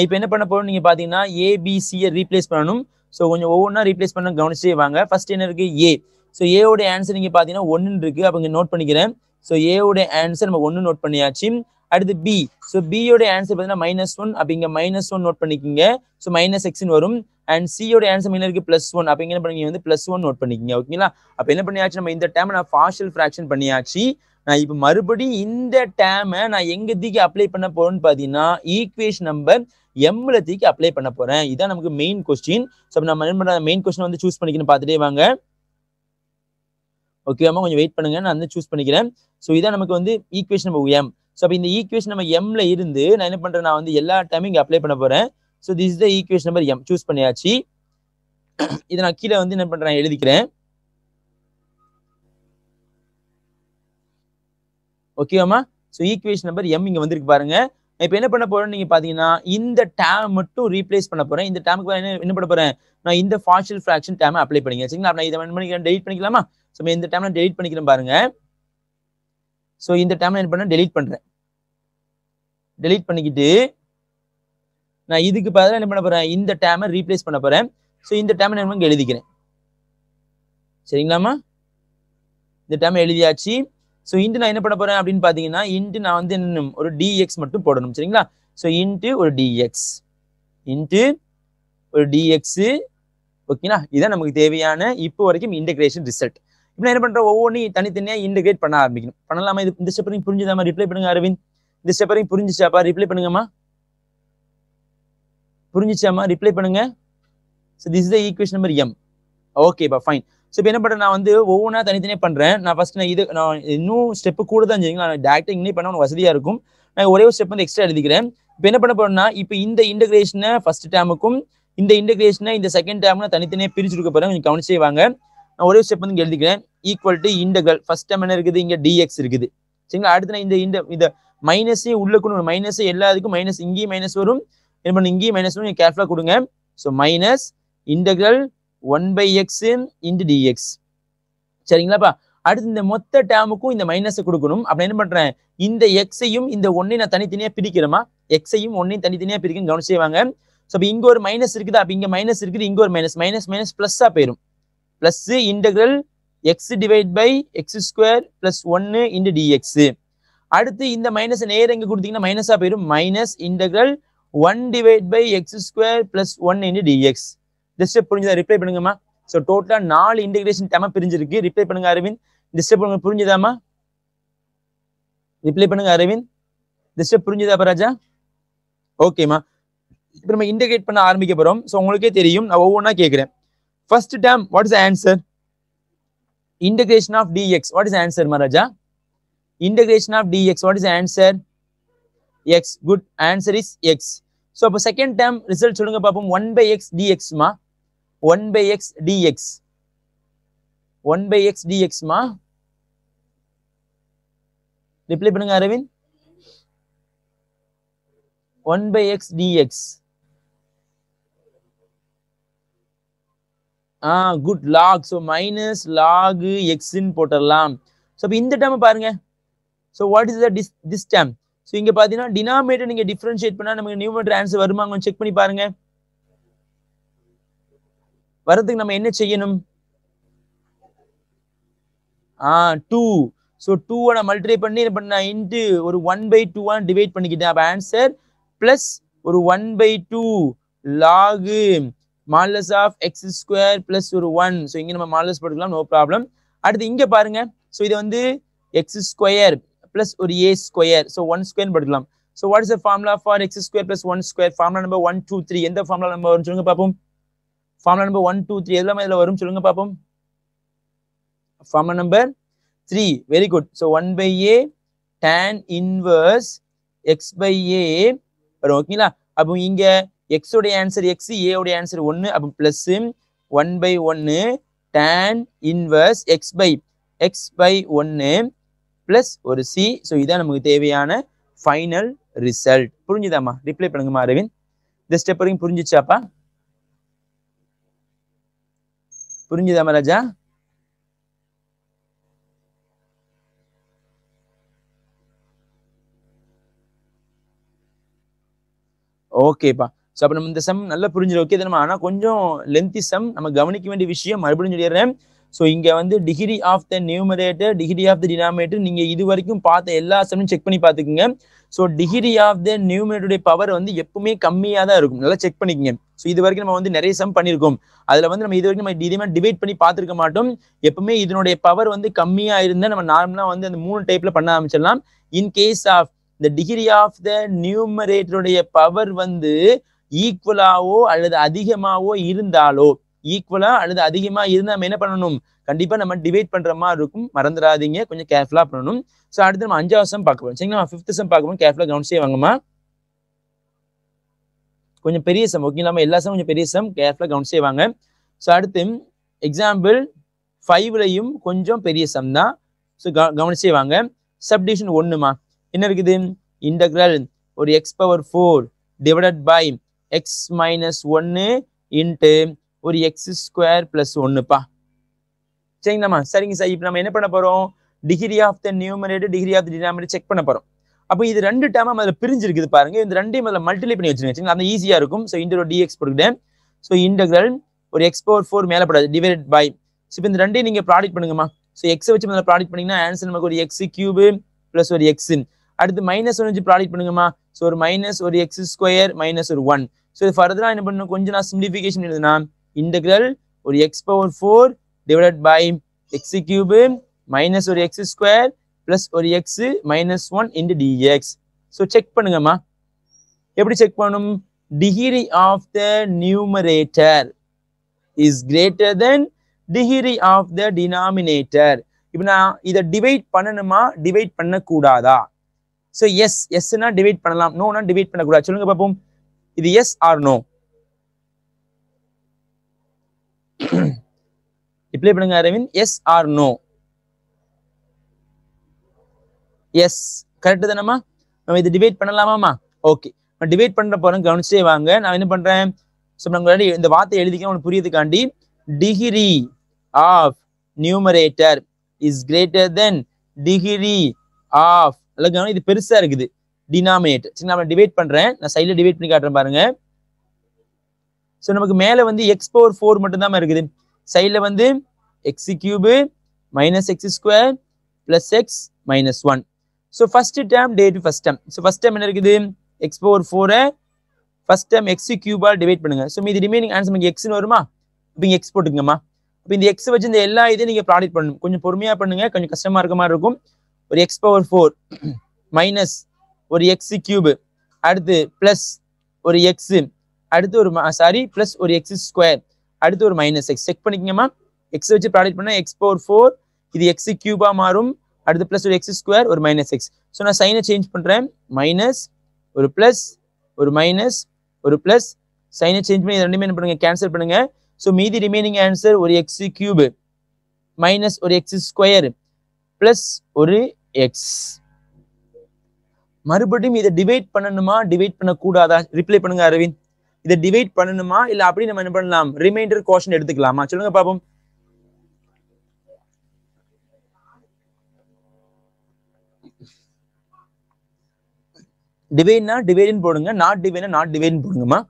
இப்போ என்ன பண்ண போறோம்? நீங்க பாத்தீங்கன்னா ABC ரீப்ளேஸ் பண்ணணும். ஸோ கொஞ்சம் ஒவ்வொன்றா ரீப்ளேஸ் பண்ண கவனிச்சே வாங்க. ஃபர்ஸ்ட் என்ன இருக்கு? a. ஸோ a ஓட ஆன்சர் நீங்க பாத்தீங்கன்னா 1 இருக்கு. அப்ப இங்க நோட் பண்ணிக்கிறேன். ஸோ a ஓட ஆன்சர் நம்ம 1 நோட் பண்ணியாச்சு. அடுத்து b. ஸோ b யோட ஆன்சர் பாத்தீங்கன்னா -1. அப்ப இங்க -1 நோட் பண்ணிக்கோங்க. ஸோ -x வரும். அண்ட் c யோட ஆன்சர் என்ன இருக்கு? +1. அப்ப இங்க என்ன பண்ணீங்க? வந்து +1 நோட் பண்ணிக்கோங்க. ஓகேங்களா? அப்ப என்ன பண்ணியாச்சு? நம்ம இந்த டேர்ம் நான் பார்ஷியல் ஃபிராக்ஷன் பண்ணியாச்சு. நான் இப்போ மறுபடியும் இந்த டேர்மை நான் எங்கதிக்கு அப்ளை பண்ண போறேன்னு பாத்தீங்கன்னா ஈக்குவேஷன் நம்பர் m தீக்கு அப்ளை பண்ண போறேன். இதான் நமக்கு மெயின் கொஸ்டின். ஸோ நம்ம என்ன பண்ற மெயின் கொஸ்டின் வந்து சூஸ் பண்ணிக்கணும். பார்த்துட்டே வாங்க. ஓகேவா? கொஞ்சம் வெயிட் பண்ணுங்க. நான் வந்து சூஸ் பண்ணிக்கிறேன். ஸோ இதான் நமக்கு வந்து ஈக்குவேஷன் நம்பர் m. ஸோ அப்போ இந்த ஈக்குவேஷன் நம்ம mல இருந்து நான் என்ன பண்றேன்? நான் வந்து எல்லா டைமும் இங்க அப்ளை பண்ண போறேன். So this is the equation number m. Choose பண்ணியாச்சு. இதை நான் கீழே வந்து என்ன பண்றேன்? எழுதிக்கிறேன். ஓகேவாமா? ஸோ ஈக்குவேஷன் நம்பர் m இங்க வந்திருக்கு பாருங்க. இப்போ என்ன பண்ண போறேன்னு நீங்க பாத்தீங்கன்னா இந்த டேர்ம் மட்டும் ரீப்ளேஸ் பண்ண போறேன். இந்த டேர்முக்கு என்ன பண்ண போறேன்? நான் இந்த பார்ஷியல் ஃபிராக்ஷன் டேர்மை அப்ளை பண்ணிக்கிறேன். சரிங்களா? நான் இதை என்ன பண்ணிக்கிறேன்? டெலிட் பண்ணிக்கலாமா? ஸோ இந்த டேர்ம் நான் டெலிட் பண்ணிக்கிறேன் பாருங்க. ஸோ இந்த டேர்ம் என்ன பண்ண? டெலிட் பண்றேன். டெலிட் பண்ணிக்கிட்டு நான் இதுக்கு பதிலாக என்ன பண்ண போறேன்? இந்த டேர்மை ரீப்ளேஸ் பண்ண போறேன். ஸோ இந்த டேர்மை நான் இங்க எழுதிக்கிறேன். சரிங்களாமா? இந்த டேர்மை எழுதியாச்சு. ஸோ இன்ட்டு நான் என்ன பண்ண போறேன் அப்படின்னு பாத்தீங்கன்னா இன்ட்டு நான் வந்து என்ன ஒரு dx மட்டும் போடணும். சரிங்களா? ஸோ இன்ட்டு ஒரு dx இன்ட்டு ஒரு dx. ஓகேங்களா? இதான் நமக்கு தேவையான இப்போ வரைக்கும் இன்டகிரேஷன் ரிசல்ட். இப்போ என்ன பண்றேன்? ஒவ்வொன்றையும் தனித்தனியா இன்டகிரேட் பண்ண ஆரம்பிக்கணும். பண்ணலாமா? இது இந்த ஸ்டெப் வரைக்கும் புரிஞ்சுதாமா? ரிப்ளை பண்ணுங்க அரவிந்த். இந்த ஸ்டெப் வரைக்கும் புரிஞ்சுச்சாப்பா? ரிப்ளை பண்ணுங்கம்மா. புரிஞ்சுச்சாமா? ரிப்ளை பண்ணுங்க. So this is the equation number m. ஓகேப்பா, ஃபைன். ஸோ இப்போ என்ன பண்றேன்? நான் வந்து ஒவ்வொன்றா தனித்தனியாக பண்றேன். நான் ஃபர்ஸ்ட் நான் இன்னும் ஸ்டெப்பு கூட தான் சரிங்களா? நான் டேரக்டா இங்கே பண்ண உனக்கு வசதியா இருக்கும். நான் ஒரே ஒரு ஸ்டெப் வந்து எக்ஸ்ட்ரா எழுதிக்கிறேன். இப்போ என்ன பண்ண போறேன்னா இப்போ இந்த இன்டகிரேஷனை ஃபர்ஸ்ட் டேர்முக்கும் இந்த இன்டகிரேஷனை இந்த செகண்ட் டேர்ம்ல தனித்தனியாக பிரிச்சு கொடுக்க போறேன். கொஞ்சம் கவனிச்சே வாங்க. நான் ஒரே ஸ்டெப் வந்து எழுதிக்கிறேன். Equal to integral. First term என்ன இருக்குது? இங்க dx இருக்குது. சரிங்களா? அடுத்து நான் இந்த மைனஸே உள்ள கொண்டு மைனஸ் எல்லாத்துக்கும் மைனஸ் இங்கேயும் மைனஸ் வரும். என்ன பண்ண? இங்கேயும் மைனஸ் வரும். கேர்ஃபுல்லா கொடுங்க. So minus integral 1/x into dx. சரிங்களாப்பா? அடுத்து இந்த மொத்த டேர்முக்கும் இந்த மைனஸை கொடுக்கணும். அப்ப என்ன பண்றேன்? இந்த எக்ஸையும் இந்த ஒன்னையும் நான் தனித்தனியா பிரிக்கிறேமா? எக்ஸையும் ஒன்னையும் தனித்தனியா பிரிக்கும். கவனிச்சே வாங்க. ஸோ அப்ப இங்க ஒரு மைனஸ் இருக்குது. அப்ப இங்க மைனஸ் இருக்குது. இங்க ஒரு மைனஸ் மைனஸ் பிளஸ்ஸா போயிடும். Plus integral x divide by x² plus 1 into dx. அடுத்து இந்த மைனஸ் நேரம் எங்க கொடுத்தீங்கன்னா மைனஸா போயிடும். Minus integral 1 divide by x² plus 1 into dx. இந்த ஸ்டெப் புரிஞ்சுதா? ரிப்ளை பண்ணுங்கம்மா. ஸோ டோட்டலா 4 இன்டகிரேஷன் டேர்மா பிரிஞ்சிருக்கு. ரிப்ளை பண்ணுங்க அரவிந்த். இந்த ஸ்டெப் உங்களுக்கு புரிஞ்சுதாமா? ரிப்ளை பண்ணுங்க அரவிந்த். இந்த ஸ்டெப் புரிஞ்சுதா ராஜா? ஓகேமா. இப்போ நம்ம இன்டகிரேட் பண்ண ஆரம்பிக்க போறோம். ஸோ உங்களுக்கே தெரியும். நான் ஒவ்வொன்றா கேட்கிறேன். First term what is the answer? Integration of dx. What is the answer, Maharaja? Integration of dx. What is the answer? X. Good. Answer is x. So, அப்போ second term result சொல்லுங்க பாப்போம். 1 by x dx மா. 1 by x dx. 1 by x dx மா. Reply பண்ணுங்க Aravind. 1 by x dx. Good. Log. So, minus log x in போட்டரலாம். So, இந்த term பாருங்க. So, what is the this term? So, இங்க பாத்தீங்கன்னா denominator நீங்க differentiate பண்ணா நமக்கு numerator answer வருமாங்க செக் பண்ணி பாருங்க. வரதுக்கு நம்ம என்ன செய்யணும்? 2. So, 2 நான் மல்டிப்ளை பண்ணி என்ன பண்ணா இன்டு ஒரு 1/2 ஆ டிவைட் பண்ணிக்கிட்டேன். அப்ப ஆன்சர் பிளஸ் ஒரு 1/2 log modulus of x square plus ஒரு 1. So, இங்க நம்ம modulus போட்டுக்கலாம், நோ ப்ராப்ளம். அடுத்து இங்க பாருங்க. So, இது வந்து x square plus ஒரு a square. So, 1 square போட்டுக்கலாம். So, what is the formula for x square plus 1 square? Formula number 1, 2, 3. எந்த formula number வரும் சொல்லுங்க பாப்போம். Formula number 1, 2, 3 எல்லாம் இதுல வரும் சொல்லுங்க பாப்போம். Formula number 3. Very good. So, 1 by a tan inverse x by a வரும். ஓகேங்களா? அப்போ இங்க x உடைய ஆன்சர் x, a உடைய ஆன்சர் 1. அப்போ plus 1 by 1 tan inverse x by 1 plus ஒரு c. So, இதான் நமக்கு தேவையான ஃபைனல் ரிசல்ட். புரிஞ்சுதாமா? ரிப்ளை பண்ணுங்கம்மா அரவிந்த். இந்த ஸ்டெப் வரைக்கும் புரிஞ்சுச்சாப்பா? புரிஞ்சுதாமா ராஜா? ஓகேப்பா. ஸோ அப்போ நம்ம இந்த சம் நல்லா புரிஞ்சிடும். ஓகே தானே? ஆனால் கொஞ்சம் லென்த்தி சம், நம்ம கவனிக்க வேண்டிய விஷயம் மறுபடியும் சொல்லிடுறேன். ஸோ இங்கே வந்து degree of the numerator, degree of the denominator நீங்கள் இது வரைக்கும் பார்த்த எல்லா சம்மையும் செக் பண்ணி பார்த்துக்குங்க. ஸோ டிகிரி ஆஃப் த நியூமரேட்டருடைய பவர் வந்து எப்பவுமே கம்மியாக தான் இருக்கும். நல்லா செக் பண்ணிக்கங்க. ஸோ இது வரைக்கும் நம்ம வந்து நிறைய சம் பண்ணியிருக்கோம். அதில் வந்து நம்ம இது வரைக்கும் நம்ம இதே மாதிரி டிவைட் பண்ணி பார்த்துருக்க மாட்டோம். எப்பவுமே இதனுடைய பவர் வந்து கம்மியாக இருந்தால் நம்ம நார்மலாக வந்து அந்த 3 டைப்பில் பண்ண ஆரம்பிச்சிடலாம். In case of the degree of the நியூமரேட்டருடைய பவர் வந்து ஈக்குவலாவோ அல்லது அதிகமாவோ இருந்தாலோ, ஈக்குவலா அல்லது அதிகமா இருந்தா நம்ம என்ன பண்ணணும்? கண்டிப்பா நம்ம டிவைட் பண்ற மாதிரி இருக்கும். மறந்துடாதீங்க, கொஞ்சம் கேர்ஃபுல்லா பண்ணணும். ஸோ அடுத்து நம்ம 5வது சம் பார்க்க போறோம். சரிங்களா? 5th சம் பார்க்க போறோம். கேர்ஃபுல்லா கவனிச்சே வாங்கம்மா. கொஞ்சம் பெரிய சம். ஓகே, நம்ம எல்லா சம் கொஞ்சம் பெரிய சம், கேர்ஃபுல்லா கவனிச்சே வாங்க. ஸோ அடுத்து எக்ஸாம்பிள் 5லயும் கொஞ்சம் பெரிய சம் தான். ஸோ கவனிச்சே வாங்க. சப்டிவிஷன் 1மா என்ன இருக்குது? இன்டகிரல் ஒரு x⁴ divided by x - 1 into ஒரு x² + 1பா. சரிங்களாம்மா? சரிங்க சார். இப்போ நம்ம என்ன பண்ண போறோம்? Degree of the numerator, degree of the denominator check பண்ண போறோம். அப்போ இது 2 டேர்மா அதில் பிரிஞ்சிருக்குது பாருங்க. இந்த 2ஐயும் அதில் மல்டிப்ளை பண்ணி வச்சுருங்க. அந்த ஈஸியா இருக்கும். ஸோ இன்டர் dx போட்டுக்கிட்டேன். ஸோ இன்டகிரல் ஒரு x⁴ மேலே போடாது, டிவைடட் பை. ஸோ இப்போ இந்த 2ஐயும் நீங்க ப்ராடக்ட் பண்ணுங்கம்மா. ஸோ எக்ஸை வச்சு முதல்ல ப்ராடக்ட் பண்ணீங்கன்னா ஆன்சர் நமக்கு ஒரு x³ + ஒரு x. அடுத்து -1 வச்சு ப்ராடக்ட் பண்ணுங்கம்மா. ஸோ ஒரு மைனஸ் ஒரு x² - ஒரு 1. ஸோ இது ஃபர்தரா என்ன பண்ணணும்? கொஞ்சம் நான் சிம்பிளிஃபிகேஷன் எழுதுனா இன்டகிரல் ஒரு x⁴ டிவைடட் பை x³ - ஒரு x² + ஒரு x - 1 into dx. So check பண்ணுங்கம்மா. எப்படி செக் பண்ணணும்? Degree of the numerator is greater than degree of the denominator. இப்போ நான் இதை டிவைட் பண்ணணுமா, டிவைட் பண்ணக்கூடாதா? ஸோ எஸ்னா டிவைட் பண்ணலாம், நோனா டிவைட் பண்ணக்கூடாது. சொல்லுங்க பார்ப்போம். இது எஸ் ஆர் நோ? ரிப்ளை பண்ணுங்க Aravind. Yes or no? Yes. Correct தானம்மா? நம்ம இது டிவைட் பண்ணலாமாமா? ஓகே, நான் டிவைட் பண்ண போறேன். கவனிச்சே வாங்க. நான் என்ன பண்றேன்? ஸோ நம்ம இந்த வார்த்தை எழுதிக்க உங்களுக்கு புரியுதுக்காண்டி degree of numerator is greater than degree of, இது பெருசா இருக்குது, டினாமினேட்டர். சரி, நான் டிவைட் பண்றேன். நான் சைட்ல டிவைட் பண்ணி காட்டுறேன் பாருங்க. ஸோ நமக்கு மேல வந்து x⁴ மட்டும் தான் இருக்குது. சைட்ல வந்து x³ - x² + x - 1. So first term day to first term. So first term என்ன இருக்குது? x⁴ first term x³ divide பண்ணுங்க. ஸோ மீதி ரிமைனிங் ஆன்சர் நமக்கு x வருமா? இப்போ இங்க x போட்டுக்கங்கம்மா. இப்போ இந்த x வச்சு இந்த எல்லா இதையும் நீங்க ப்ராடக்ட் பண்ணணும். கொஞ்சம் பொறுமையா பண்ணுங்க, கொஞ்சம் கஷ்டமா இருக்க மாதிரி இருக்கும். ஒரு x⁴ மைனஸ் ஒரு x³, அடுத்து பிளஸ் ஒரு x, அடுத்து ஒரு பிளஸ் ஒரு x², அடுத்து ஒரு -x. செக் பண்ணிக்கங்கம்மா. x வச்சு ப்ராடக்ட் பண்ணா x⁴ இது எக்ஸ் கியூபா மாறும், அடுத்து பிளஸ் ஒரு எக்ஸ் ஸ்கொயர் ஒரு மைனஸ் எக்ஸ். ஸோ நான் சைனை சேஞ்ச் பண்றேன், மைனஸ் ஒரு பிளஸ் ஒரு மைனஸ் ஒரு பிளஸ், சைனை சேஞ்ச் பண்ணி ரெண்டுமே என்ன பண்ணுங்க கேன்சல் பண்ணுங்க. ஸோ மீதி ரிமைனிங் ஆன்சர் ஒரு எக்ஸ் கியூப் மைனஸ் ஒரு எக்ஸ் ஸ்கொயர் பிளஸ் ஒரு எக்ஸ். மறுபடியும் இதை டிவைட் பண்ணணுமா டிவைட் பண்ணக்கூடாதா? ரிப்ளை பண்ணுங்க அரவிந்த். இதை டிவைட் பண்ணணுமா இல்ல அப்படி நம்ம என்ன பண்ணலாம், ரிமைண்டர் கோஷன் எடுத்துக்கலாமா? சொல்லுங்க பாப்போம். டிவைட்னா டிவைட்னு போடுங்க, நாட் டிவைட்னா நாட் டிவைட்னு போடுங்கம்மா.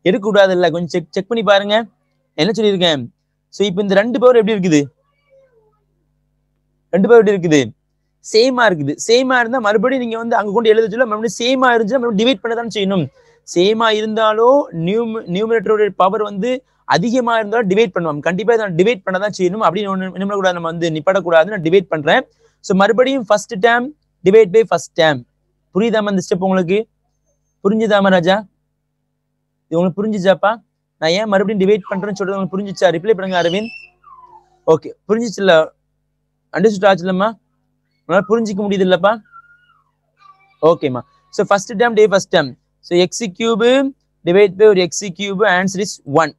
எடுக்கக்கூடாது இல்ல, கொஞ்சம் செக் பண்ணி பாருங்க என்ன சொல்லியிருக்கேன். ஸோ இப்போ இந்த 2 பவர் எப்படி இருக்குது, 2 பவர் எப்படி இருக்குது, சேமா இருக்குது. சேமா இருந்தா மறுபடியும் நீங்க வந்து அங்க கொண்டு எழுத சொல்ல, மறுபடியும் சேமா இருந்துச்சுன்னா மறுபடியும் டிவைட் பண்ண தான் செய்யணும். சேமா இருந்தாலோ நியூமரேட்டரோட பவர் வந்து அதிகமா இருந்தாலும் டிவைட் பண்ணுவோம், கண்டிப்பா இதை டிவைட் பண்ண தான் செய்யணும். அப்படின்னு என்ன கூட நம்ம வந்து நிப்படக்கூடாது. நான் டிவைட் பண்றேன். ஸோ மறுபடியும் first term divide by first term. புரியுதாமா இந்த ஸ்டெப் உங்களுக்கு? புரிஞ்சுதாமா ராஜா? இது உங்களுக்கு புரிஞ்சுச்சாப்பா? நான் ஏன் மறுபடியும் டிவைட் பண்றேன்னு சொல்றது உங்களுக்கு புரிஞ்சிச்சா? ரிப்ளை பண்ணுங்க அரவிந்த். ஓகே, புரிஞ்சிச்சுல? அண்டர்ஸ்டாண்ட் ஆச்சுலம்மா? உங்களால புரிஞ்சிக்க முடியுது இல்லப்பா? ஓகேம்மா. So first term the first term. So x cube divide by ஒரு எக்ஸ் கியூபு, ஆன்சர் இஸ் 1.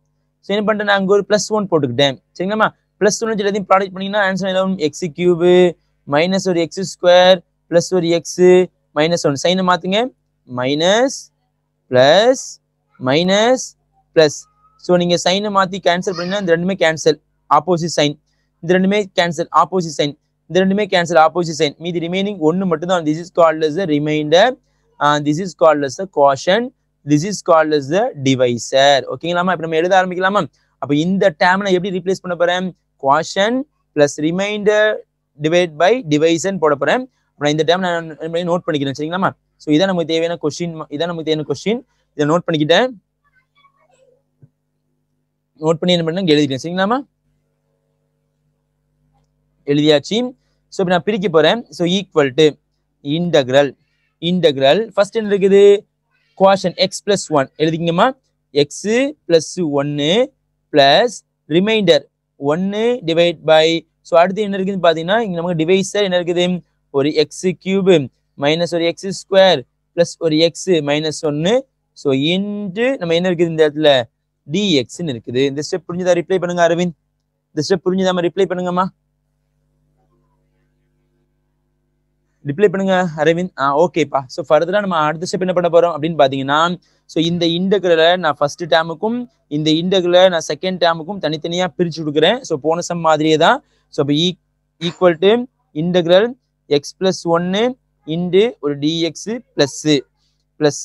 ஸோ என்ன பண்ணிட்டேன், நான் அங்கே ஒரு +1 போட்டுக்கிட்டேன். சரிங்களாம்மா? +1 எல்லாத்தையும் ப்ராடக்ட் பண்ணீங்கன்னா ஆன்சர் எல்லாம் எக்ஸ் கியூபு மைனஸ் ஒரு எக்ஸ் ஸ்கொயர் பிளஸ் ஒரு எக்ஸ் -1. சைனை மாத்துங்க, minus plus minus plus. So நீங்க சைனை மாத்தி கேன்சல் பண்ணீங்கன்னா இந்த ரெண்டுமே கேன்சல், ஆப்போசிட் சைன். இந்த ரெண்டுமே கேன்சல், ஆப்போசிட் சைன். இந்த ரெண்டுமே கேன்சல், ஆப்போசிட் சைன். மீதி ரிமைனிங் ஒன்று மட்டும் தான். This is called as the remainder, this is called as the quotient, this is called as the divisor. ஓகேங்களாமா? இப்போ நம்ம எழுத ஆரம்பிக்கலாமா? அப்போ இந்த டேர்ம் நான் எப்படி ரீப்ளேஸ் பண்ண போறேன், quotient plus remainder divide by division போட போறேன். அப்புறம் இந்த டேர்ம் நான் நோட் பண்ணிக்கிறேன். சரிங்களாமா? ஸோ இதான் நமக்கு தேவையான கொஸ்டின், இதான் நமக்கு தேவையான கொஸ்டின். இதை நோட் பண்ணிக்கிட்டேன், நோட் பண்ணி என்ன பண்ண எழுதிக்கிறேன். சரிங்களாமா? எழுதியாச்சு. ஸோ இப்போ நான் பிரிக்க போறேன். So equal to integral, integral first என்ன இருக்குது, குவாஷன் எக்ஸ் பிளஸ் 1 எழுதிக்கங்கம்மா. X plus 1 plus remainder 1 divide by. So அடுத்து என்ன இருக்குதுன்னு பார்த்தீங்கன்னா இங்கே நமக்கு டிவைசர் என்ன இருக்குது, ஒரு எக்ஸ் கியூபு மைனஸ் ஒரு எக்ஸ் ஸ்கொயர் பிளஸ் ஒரு எக்ஸ் -1. ஸோ இன்ட்டு நம்ம என்ன இருக்குது இந்த இடத்துல டிஎக்ஸ்ன்னு இருக்குது. இந்த ஸ்டெப் புரிஞ்சுதா? ரிப்ளை பண்ணுங்க அரவிந்த். இந்த ஸ்டெப் புரிஞ்சுதாம ரிப்ளை பண்ணுங்கம்மா, ரிப்ளை பண்ணுங்க அரவிந்த். ஓகேப்பா. ஸோ ஃபர்தரா நம்ம அடுத்த ஸ்டெப் என்ன பண்ண போறோம் அப்படின்னு பாத்தீங்கன்னா, ஸோ இந்த இன்டகிரலை நான் ஃபர்ஸ்ட் டேமுக்கும் இந்த இன்டகிரலை நான் செகண்ட் டேமுக்கும் தனித்தனியா பிரிச்சு கொடுக்குறேன். ஸோ போன சம் மாதிரியே தான். ஸோ இப்போ equal to integral X plus 1 into ஒரு டிஎக்ஸ் பிளஸ் பிளஸ்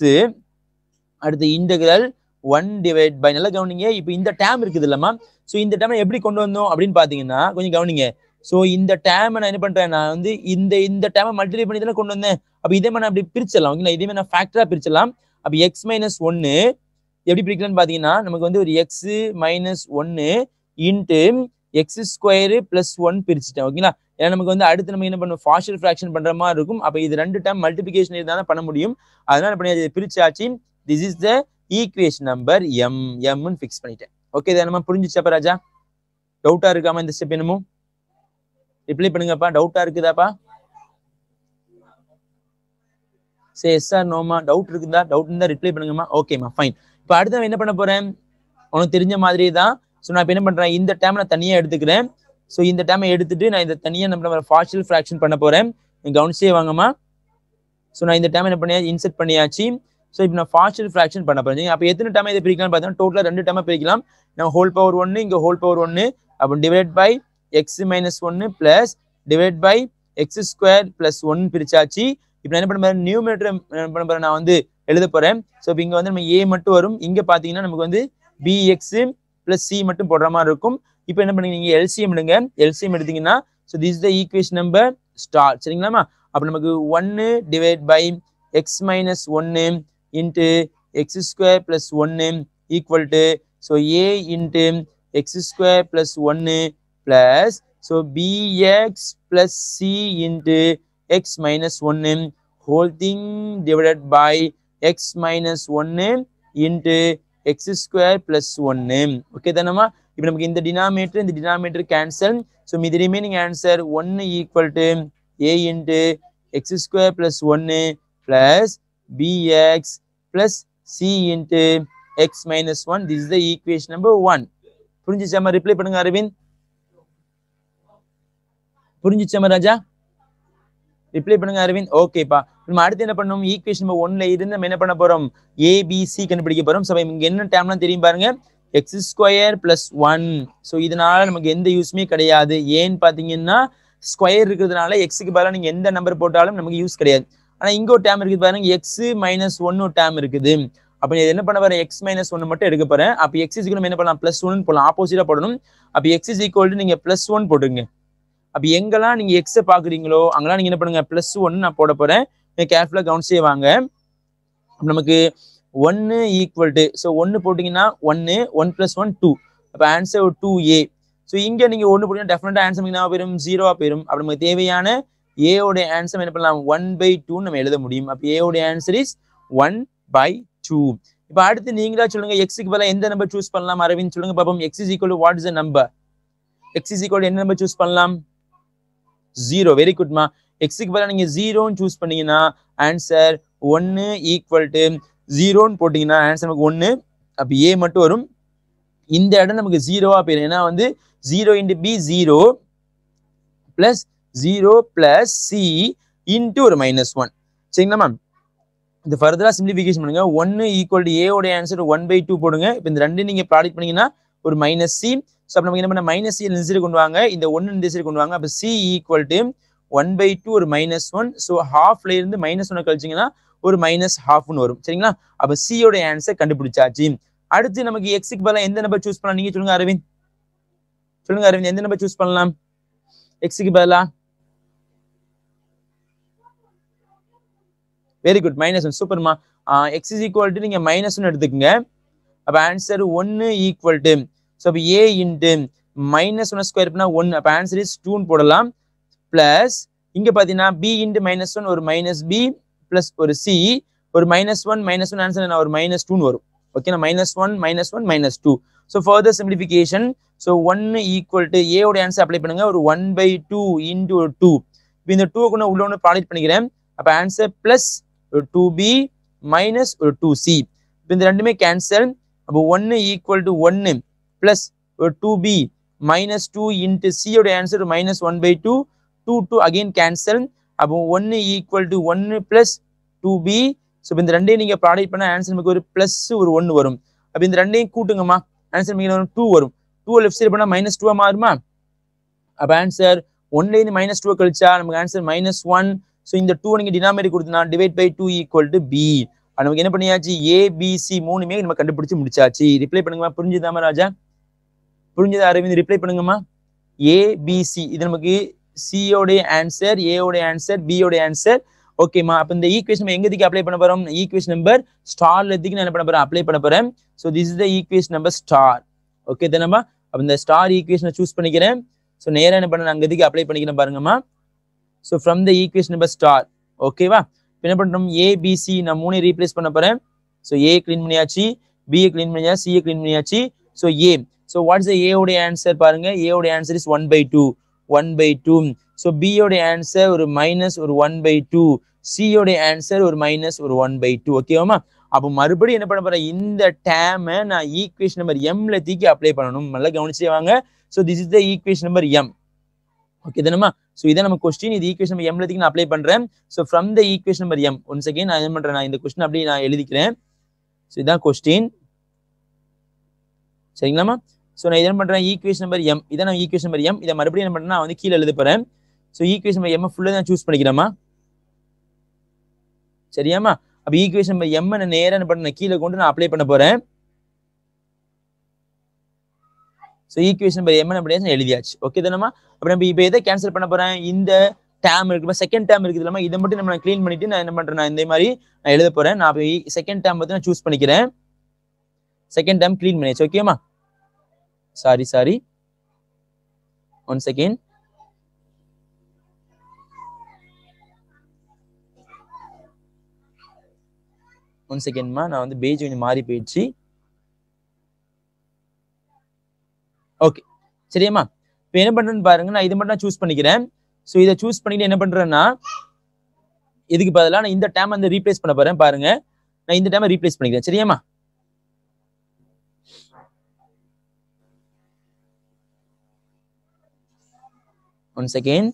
அடுத்து இன்டகிரல் 1 டிவைட் பை. நல்லா கவனிங்க. இப்போ இந்த டேம் இருக்குது இல்லம்மா, ஸோ இந்த டேமை எப்படி கொண்டு வந்தோம் அப்படின்னு பாத்தீங்கன்னா கொஞ்சம் கவனிங்க. ஸோ இந்த டேமை நான் என்ன பண்றேன், நான் வந்து இந்த டேமை மல்டிப்ளை பண்ணி தானே கொண்டு வந்தேன். அப்போ இதே மாதிரி நான் அப்படி பிரிச்சிடலாம். ஓகேங்களா? இதே மாதிரி நான் ஃபேக்டரா பிரிச்சிடலாம். அப்போ எக்ஸ் -1 எப்படி பிரிக்கலாம்னு பாத்தீங்கன்னா நமக்கு வந்து ஒரு X -1 into x square plus 1 பிரிச்சுட்டேன். ஓகேங்களா? ஏன்னா நமக்கு வந்து அடுத்து நம்ம என்ன பண்ணுவோம், பார்ஷியல் ஃபிராக்ஷன் பண்ற மாதிரி இருக்கும். அப்போ இது 2 டைம் மல்டிபிகேஷன் இருந்தால் தான் பண்ண முடியும். அதனால பண்ணி பிரிச்சாச்சு. This is the equation number எம்னு ஃபிக்ஸ் பண்ணிட்டேன். ஓகே, இதை நம்ம புரிஞ்சுச்சாப்பா ராஜா? டவுட்டா இருக்காமா இந்த ஸ்டெப்? என்னமோ ரிப்ளை பண்ணுங்கப்பா. டவுட்டா இருக்குதாப்பா? சரி, எஸ் சார் நோமா? டவுட் இருக்குதா? டவுட் இருந்தா ரிப்ளை பண்ணுங்கம்மா. ஓகேம்மா, ஃபைன். இப்போ அடுத்து என்ன பண்ண போறேன், உனக்கு தெரிஞ்ச மாதிரி தான். ஸோ நான் இப்போ என்ன பண்றேன், இந்த டேம் நான் தனியா எடுத்துக்கிறேன். ஸோ இந்த டேமை எடுத்துட்டு நான் இந்த தனியா நம்ம பார்ஷியல் ஃபிராக்ஷன் பண்ண போறேன். கவனிச்சே வாங்கம்மா. ஸோ நான் இந்த டேம் என்ன பண்ணியா இன்செர்ட் பண்ணியாச்சு. ஸோ இப்போ நான் பார்ஷியல் ஃபிராக்ஷன் பண்ண போறேன். அப்போ எத்தனை டேமை இதை பிரிக்கலாம்னு பார்த்தீங்கன்னா டோட்டலாக 2 டேமை பிரிக்கலாம். நம்ம ஹோல் பவர் 1 இங்கே ஹோல் பவர் 1 அப்போ divide by x -1 plus divide by x square plus 1 பிரிச்சாச்சு. இப்போ என்ன பண்ண போறேன், நியூமரேட்டர் என்ன பண்ண போறேன், நான் வந்து எழுத போறேன். ஸோ இப்போ இங்க வந்து நம்ம ஏ மட்டும் வரும். இங்க பாத்தீங்கன்னா நமக்கு வந்து பிஎக்ஸ் பிளஸ் சி மட்டும் போடுற மாதிரி இருக்கும். இப்போ என்ன பண்ணீங்க, நீங்க எல்சிஎம் எடுங்க. எல்சிஎம் எடுத்தீங்கன்னா so this is the equation number star. சரிங்களாமா? அப்போ நமக்கு 1 divide by x -1 into x square plus 1 equal to so a into x square plus 1 plus so bx plus c into x -1 whole thing divided by x -1 into x square plus 1. Okay தானம்மா? இப்போ நமக்கு இந்த denominator cancel. So மீதி remaining answer 1 equal to a into x square plus 1 plus bx plus c into x minus 1. This is the equation number 1. புரிஞ்சிச்சாமா? Reply பண்ணுங்க அரவிந்த். புரிஞ்சிச்சாமா ராஜா? Reply பண்ணுங்க அரவிந்த். ஓகேப்பா. நம்ம அடுத்து என்ன பண்ணணும்? ஈக்குவேஷன் நம்பர் 1ல இருந்து நம்ம என்ன பண்ண போறோம்? ஏபிசி கண்டுபிடிக்க போறோம். ஸோ இங்க என்ன டேர்ம்லாம் தெரியும் பாருங்க. X square plus 1. ஸோ இதனால நமக்கு எந்த யூஸ்மே கிடையாது. ஏன்னு பாத்தீங்கன்னா ஸ்கொயர் இருக்கிறதுனால எக்ஸுக்கு பதிலாக நீங்க எந்த நம்பர் போட்டாலும் நமக்கு யூஸ் கிடையாது. ஆனா இங்க ஒரு டேர்ம் இருக்குது பாருங்க, எக்ஸ் மைனஸ் 1 ஒரு டேர்ம் இருக்குது. அப்ப இது என்ன பண்ண போறேன்? எக்ஸ் மைனஸ் 1 மட்டும் எடுக்க போறேன். அப்ப எக்ஸ் இஸ் என்ன பண்ணலாம்? பிளஸ் 1 போடலாம். ஆப்போசிட்டா போடணும். அப்ப எக்ஸ் இஸ் ஈக்குவல் டு நீங்க பிளஸ் 1 போட்டுங்க. அப்ப எங்கெல்லாம் நீங்க எக்ஸை பாக்குறீங்களோ அங்கெல்லாம் நீங்க என்ன பண்ணுங்க? பிளஸ் 1 நான் போட போறேன். கேர்ஃபுல்லா கவனிச்சே வாங்க. நமக்கு 1 ஈக்குவல் டு, ஸோ 1 போட்டீங்கன்னா 1 பிளஸ் 1 2. அப்ப ஆன்சர் 2a. ஸோ இங்க நீங்க 1 போட்டீங்கன்னா டெஃபினட்டா ஆன்சர் என்ன போயிடும்? 0 போயிடும். அப்ப நமக்கு தேவையான a ஓட ஆன்சர் என்ன பண்ணலாம்? 1/2 நம்ம எழுத முடியும். அப்ப a ஓட ஆன்சர் இஸ் 1/2. இப்ப அடுத்து நீங்களா சொல்லுங்க, எக்ஸுக்கு பதிலா எந்த நம்பர் சூஸ் பண்ணலாம்? அரவிந்த் சொல்லுங்க பாப்போம். X is equal to what is the number? X is equal to என்ன நம்பர் சூஸ் பண்ணலாம்? 0. வெரி குட்மா. எக்ஸுக்கு பதிலா நீங்க 0ன்னு சூஸ் பண்ணீங்கன்னா ஆன்சர் 1 ஈக்குவல் டு 0ன்னு போட்டீங்கன்னா ஆன்சர் நமக்கு 1. அப்ப a மட்டும் வரும். இந்த இடம் நமக்கு 0வா போயிடும். ஏன்னா வந்து 0 into b 0 plus 0 plus c into ஒரு -1. சரிங்களா மேம்? இந்த ஃபர்தரா சிம்பிளிஃபிகேஷன் பண்ணுங்க. 1 ஈக்குவல் டு a ஓட ஆன்சர் 1/2 போடுங்க. இப்போ இந்த ரெண்டு நீங்க ப்ராடக்ட் பண்ணீங்கன்னா ஒரு -c. ஸோ அப்ப நமக்கு என்ன பண்ண? -c இந்த சைடு கொண்டு வாங்க, இந்த 1 இந்த சைடு கொண்டு வாங்க. அப்ப c ஈக்குவல் டு 1/2 ஒரு -1. ஸோ ஹாஃப்ல இருந்து -1 கழிச்சிங்கன்னா ஒரு -1/2 வரும். சரிங்களா? அப்ப c ஓட ஆன்சர் கண்டுபிடிச்சாச்சு. அடுத்து நமக்கு எக்ஸுக்கு பதிலா எந்த நம்பர் சூஸ் பண்ணலாம்? நீங்க சொல்லுங்க அரவிந்த். சொல்லுங்க அரவிந்த், எந்த நம்பர் சூஸ் பண்ணலாம் எக்ஸுக்கு பதிலா? Very good, -1. சூப்பர்மா. எக்ஸ் இஸ் ஈக்குவல் டு நீங்க -1 எடுத்துக்கங்க. அப்ப ஆன்சர் 1 ஈக்குவல் டு, ஸோ அப்ப a இன்டு -1 ஸ்கொயர் பண்ணா 1. அப்ப ஆன்சர் இஸ் 2 போடலாம். பிளஸ் இங்க பாத்தீங்கன்னா b இன்டு -1 ஒரு -b பிளஸ் ஒரு c ஒரு -1 ஆன்சர் என்ன? ஒரு -2 வரும். Okay, -1 -2. So further simplification. So 1 equal to a ஓட ஆன்சர் அப்ளை பண்ணுங்க. ஒரு 1/2 இன்டு ஒரு 2. இப்போ இந்த 2 உள்ள ஒன்று ப்ராடக்ட் பண்ணிக்கிறேன். அப்ப ஆன்சர் பிளஸ் ஒரு 2b மைனஸ் ஒரு 2c. இப்போ இந்த ரெண்டுமே கேன்சல். அப்போ 1 ஈக்குவல் டு 1 பிளஸ் ஒரு 2b மைனஸ் 2 இன்டு c ஓட ஆன்சர் -1/2. 2 again cancel. அப்போ 1 equal to 1 plus 2b. So இந்த ரெண்டையும் நீங்க ப்ராடக்ட் பண்ண ஆன்சர் நமக்கு ஒரு பிளஸ் ஒரு 1 வரும். அப்போ இந்த ரெண்டையும் கூட்டுங்கம்மா, ஆன்சர் நமக்கு 2 வரும். 2 லெஃப்ட் சைடு பண்ணா -2 மாறுமா? அப்ப ஆன்சர் 1ல இருந்து -2 கழிச்சா நமக்கு ஆன்சர் -1. ஸோ இந்த 2 நீங்க டினாமினேட்டர் கொடுத்தா divide by 2 equal to b. நமக்கு என்ன பண்ணியாச்சு? a b c மூணுமே நம்ம கண்டுபிடிச்சு முடிச்சாச்சு. ரிப்ளை பண்ணுங்கம்மா. புரிஞ்சுதாமா ராஜா? புரிஞ்சுதா அரவிந்த்? ரிப்ளை பண்ணுங்கம்மா. a b c இது நமக்கு c ஓட ஆன்சர், a ஓட ஆன்சர், b ஓட ஆன்சர். ஓகேமா? அப்ப இந்த ஈக்குவேஷன் எங்க எதுக்கு அப்ளை பண்ண போறோம்? ஈக்குவேஷன் நம்பர் ஸ்டார்ல எதுக்கு நான் என்ன பண்ண போறேன்? அப்ளை பண்ண போறேன். So this is the equation number star. Okay தானேம்மா? அப்ப இந்த ஸ்டார் ஈக்குவேஷனை சூஸ் பண்ணிக்கிறேன். ஸோ நேரா என்ன பண்ண? அங்க எதுக்கு அப்ளை பண்ணிக்கிறேன் பாருங்கம்மா. So from the equation number star. ஓகேவா? என்ன பண்றோம்? a b c நான் 3 ரீப்ளேஸ் பண்ண போறேன். ஸோ a கிளீன் பண்ணியாச்சு, b கிளீன் பண்ணியாச்சு, c கிளீன் பண்ணியாச்சு. So a. So what is the a ஓட ஆன்சர் பாருங்க. a ஓட ஆன்சர் இஸ் 1/2. ஸோ b ஓட ஆன்சர் ஒரு ஒரு 1/2. c ஓட ஆன்சர் ஒரு ஒரு 1/2. ஓகேவாமா? அப்போ மறுபடியும் என்ன பண்ண போறேன்? இந்த டேமை நான் ஈக்குவேஷன் நம்பர் mல தூக்கி அப்ளை பண்ணணும். நல்லா கவனிச்சே வாங்க. So this is the equation number m. Okay தானேமா? ஸோ இதான் நம்ம கொஸ்டின். இது ஈக்குவேஷன் நம்பர் mல தூக்கி நான் அப்ளை பண்றேன். So from the equation number m. One second நான் என்ன பண்றேன்? நான் இந்த கொஸ்டின் அப்படியே நான் எழுதிக்கிறேன். ஸோ இதான் கொஸ்டின். சரிங்களாமா? ஸோ நான் என்ன பண்றேன்? Equation number m. இதான் நான் ஈக்குவேஷன் நம்பர் m. இதை மறுபடியும் என்ன பண்றேன்? நான் வந்து கீழே எழுத போறேன். ஸோ ஈக்குவேஷன் நம்பர் m ஃபுல்லா நான் சூஸ் பண்ணிக்கிறேமா? சரியாமா? அப்ப ஈக்குவேஷன் நம்பர் m நான் நேரா என்ன பண்ண? கீழே கொண்டு நான் அப்ளை பண்ண போறேன். ஸோ ஈக்குவேஷன் நம்பர் m அப்படியே நான் எழுதியாச்சு. ஓகே தானேமா? அப்ப நம்ம இப்போ எதை கேன்சல் பண்ண போறேன்? இந்த டேம் இருக்கு, செகண்ட் டேம் இருக்குது இல்லாம இதை மட்டும் நம்ம க்ளீன் பண்ணிட்டு நான் என்ன பண்றேன்? நான் இந்த மாதிரி நான் எழுத போறேன். நான் இப்போ செகண்ட் டேம் வந்து நான் சூஸ் பண்ணிக்கிறேன். செகண்ட் டேம் க்ளீன் பண்ணியாச்சு. ஓகேமா? Sorry one second. ஒன் செகண்ட்மா, நான் வந்து பேஜ் கொஞ்சம் மாறி போயிடுச்சு. ஓகே சரியாம்மா. இப்போ என்ன பண்றேன்னு பாருங்க, நான் இது மட்டும் நான் சூஸ் பண்ணிக்கிறேன். ஸோ இதை சூஸ் பண்ணிட்டு என்ன பண்றேன்னா, இதுக்கு பதிலாக நான் இந்த டேம் வந்து ரீப்ளேஸ் பண்ண போறேன் பாருங்க. நான் இந்த டேமை ரீப்ளேஸ் பண்ணிக்கிறேன் சரியாம்மா. One second.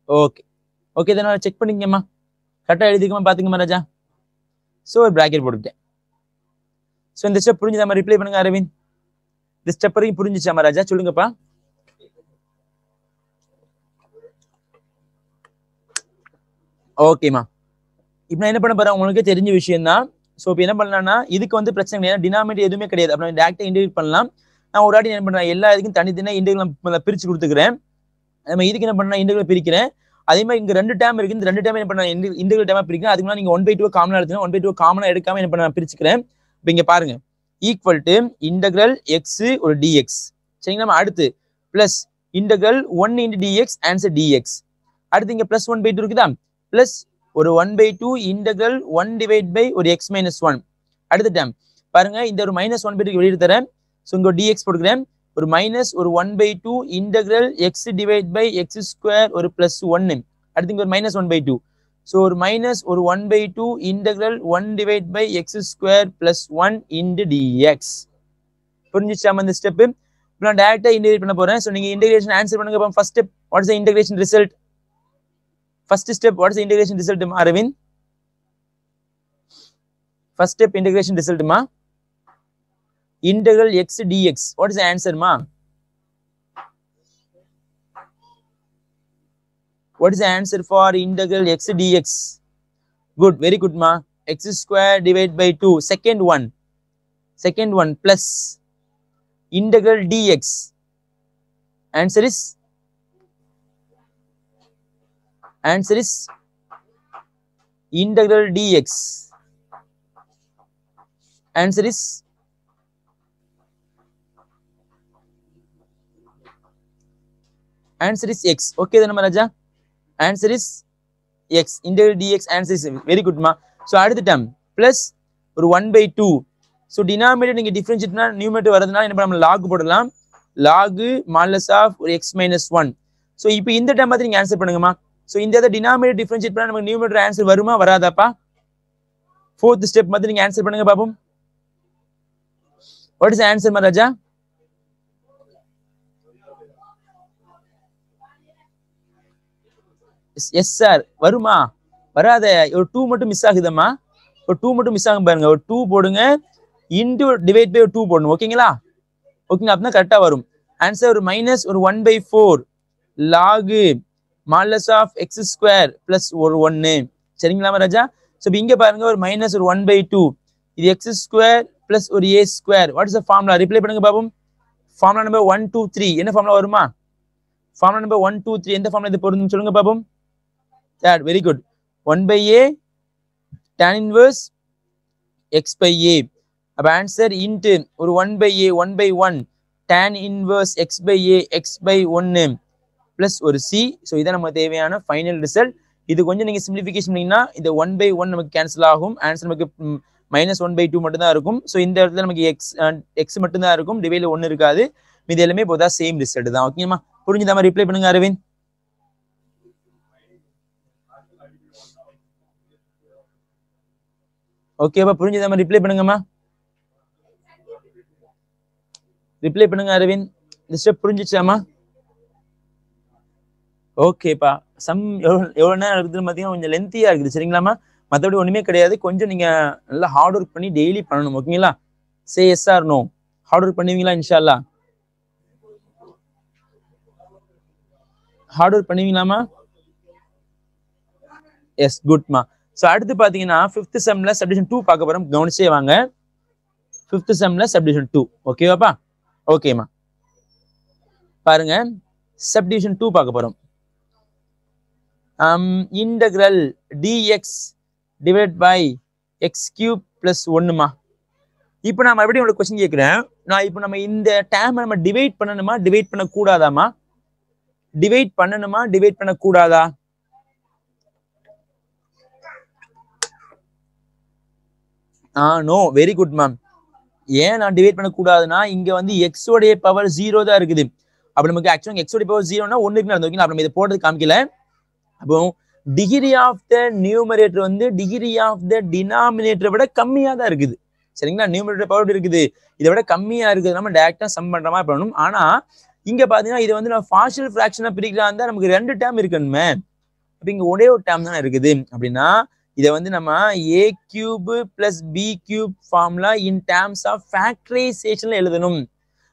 ஓகே ஓகே இதை நான் செக் பண்ணிக்கங்கம்மா. கரெக்டாக எழுதிக்கமா பார்த்துங்கம்மா ராஜா. ஸோ ஒரு ப்ராக்கெட் போட்டுக்கிட்டேன். ஸோ இந்த ஸ்டெப் புரிஞ்சுதாம்மா? ரிப்ளை பண்ணுங்க அரவிந்த். இந்த ஸ்டெப் வரைக்கும் புரிஞ்சுச்சாமா ராஜா? சொல்லுங்கப்பா. ஓகேம்மா. இப்போ நான் என்ன பண்ண போறேன், உங்களுக்கு தெரிஞ்ச விஷயம் தான். ஸோ இப்போ என்ன பண்ணலாம்னா, இதுக்கு வந்து பிரச்சனை கிடையாது, டினாமினேட்டர் எதுவுமே கிடையாது. அப்புறம் டேரக்டா இன்டெகிரேட் பண்ணலாம். நான் ஒரு வாட்டி என்ன பண்றேன், எல்லா இதுக்கும் தனித்தனியாக இன்டெகிரல் பிரிச்சு கொடுத்துக்கிறேன். நம்ம இதுக்கு என்ன பண்ணா இன்டெகிரல் பிரிக்கிறேன். அதே மாதிரி இங்க 2 டேம் இருக்கு, இந்த 2 டேம் என்ன பண்ண இன்டெகிரல் டேமா பிரிக்கிறேன். அதுக்கு முன்னாடி நீங்க 1/2 காமனா எடுத்துங்க. 1/2 காமனா எடுக்காம என்ன பண்ண பிரிச்சுக்கிறேன். இப்போ இங்க பாருங்க, ஈக்குவல் டு இன்டெகிரல் எக்ஸ் ஒரு டிஎக்ஸ் சரிங்களா. அடுத்து plus integral 1 × dx answer dx. அடுத்து இங்க பிளஸ் 1/2 இருக்குதா, பிளஸ் ஒரு 1/2 இன்டெகிரல் 1 / ஒரு x - 1. அடுத்த டேம் பாருங்க, இந்த ஒரு -1/2 வெளியிட்டு தரேன். ஸோ இங்க dx போட்டுக்கிறேன். ஒரு மைனஸ் ஒரு 1/2 இன்டெகிரல் x / x² ஒரு பிளஸ் 1. அடுத்து இங்க ஒரு -1/2. ஸோ ஒரு மைனஸ் ஒரு 1/2 இன்டெகிரல் 1 / x² பிளஸ் 1 × dx. புரிஞ்சிச்சாம இந்த ஸ்டெப்? இப்போ நான் டைரக்டா இன்டெகிரேட் பண்ண போறேன். ஸோ நீங்க இன்டெகிரேஷன் ஆன்சர் பண்ணுங்க. First step, what is the integration result? First step, what is the integration result Aravind? First step integration result மா, integral x dx. What is the answer ma? What is the answer for integral x dx? Good, very good ma. x² / 2. Second one plus integral dx. Answer is integral dx. Answer is x. Okay then Raja, answer is x. Integral dx answer is very good ma. So அடுத்த term plus ஒரு 1/2. so denominator நீங்க differentiate பண்ணா numerator வரதுனால என்ன பண்ணலாம், log போடலாம். log modulus of ஒரு x - 1. so இப்போ இந்த term மாதிரி நீங்க ஆன்சர் பண்ணுங்கமா. so இந்த denominator differentiate பண்ணா நமக்கு numerator answer வருமா வராதாப்பா? fourth step மாதிரி நீங்க ஆன்சர் பண்ணுங்க பாப்போம். what is the answer ma Raja? Yes sir வருமா வராத? ஒரு 2 மட்டும் மிஸ் ஆகுதம்மா. ஒரு 2 மட்டும் மிஸ் ஆகும் பாருங்க. ஒரு 2 போடுங்க, இன்டு டிவைட் பை 2 போடணும். ஓகேங்களா? ஓகேங்க, அப்பதான் கரெக்டா வரும் ஆன்சர். ஒரு மைனஸ் ஒரு 1/4 log modulus of x² plus ஒரு 1. சரிங்களா ராஜா? ஸோ இங்க பாருங்க, ஒரு மைனஸ் ஒரு 1/2 இது x² பிளஸ் ஒரு a². What is the formula? Reply பண்ணுங்க பாப்போம். ஃபார்முலா நம்பர் 1 2 3 என்ன ஃபார்முலா வருமா? ஃபார்முலா நம்பர் 1 2 3 எந்த ஃபார்முலா இது பொருந்தும் சொல்லுங்க பாப்போம். That very good. 1/a tan inverse x/a. அப்ப ஆன்சர் இன்டு ஒரு 1/a 1/1 tan inverse x/a x/1 plus ஒரு c. ஸோ இதான் நமக்கு தேவையான ஃபைனல் ரிசல்ட். இது கொஞ்சம் நீங்க சிம்பிளிஃபிகேஷன் பண்ணீங்கன்னா இந்த 1/1 நமக்கு கேன்சல் ஆகும். ஆன்சர் நமக்கு -1/2 மட்டும் தான் இருக்கும். ஸோ இந்த இடத்துல நமக்கு எக்ஸ் மட்டும் தான் இருக்கும், டிவைட்ல 1 இருக்காது. இது எல்லாமே போதா சேம் ரிசல்ட் தான். ஓகேமா? புரிஞ்சுதாமா? ரிப்ளை பண்ணுங்க அரவிந்த். ஓகேவா? புரிஞ்சுதாமா? ரிப்ளை பண்ணுங்கம்மா. ரிப்ளை பண்ணுங்க அரவிந்த். இந்த ஸ்டெப் புரிஞ்சிச்சாமா? ஓகேப்பா. சம் எவ்வளவு நேரம் இருக்குதுன்னு பார்த்தீங்கன்னா கொஞ்சம் லென்த்தியா இருக்குது. சரிங்களாமா? மற்றபடி ஒண்ணுமே கிடையாது. கொஞ்சம் நீங்க நல்லா ஹார்ட் ஒர்க் பண்ணி டெய்லி பண்ணணும். ஓகேங்களா? Say yes or no. Hard work பண்ணுவீங்களா? இன்ஷால்லா ஹார்ட் ஒர்க் பண்ணுவீங்களாமா? எஸ், குட்மா. ஸோ அடுத்து பார்த்தீங்கன்னா 5th செம்ல சப்டிவிஷன் 2 பார்க்க போறோம். கவனிச்சே வாங்க. 5th செம்ல subdivision 2. ஓகேவாப்பா? ஓகேமா. பாருங்க, சப்டிவிஷன் 2 பார்க்க போறோம். Integral dx divide by x³ plus 1மா. இப்போ நான் மறுபடியும் உங்களுக்கு கொஸ்டின் கேட்கிறேன். நான் இப்போ நம்ம இந்த டேம் நம்ம டிவைட் பண்ணணுமா டிவைட் பண்ண கூடாதாமா? டிவைட் பண்ணணுமா டிவைட் பண்ண கூடாதா? No, very good ma'am. ஏன் நான் டிவைட் பண்ணக்கூடாதுன்னா இங்க வந்து எக்ஸ் உடைய பவர் 0 தான் இருக்குது. அப்ப நமக்கு ஆக்சுவலா எக்ஸ் உடைய பவர் 0னா 1க்கு நடந்து ஓகேங்களா. நம்ம இதை போடுறது காமிக்கல. அப்போ டிகிரி ஆஃப் த நியூமரேட்டர் வந்து டிகிரி ஆஃப் த டினாமினேட்டரை விட கம்மியா தான் இருக்குது. சரிங்களா, நியூமரேட்டர் பவர் இருக்குது, இதை விட கம்மியா இருக்குது. நம்ம டைரக்டா சம் பண்ற மாதிரி பண்ணணும். ஆனா இங்க பாத்தீங்கன்னா இது வந்து நான் பார்ஷியல் ஃபிராக்ஷனா பிரிக்கலாம் தான் நமக்கு 2 டேர்ம் இருக்கணுமே. அப்ப இங்க ஒரே ஒரு டேர்ம் தான் இருக்குது. அப்படின்னா இதை வந்து நம்ம a cube plus b cube formula in terms of ஃபேக்டரைசேஷன்ல எழுதணும்.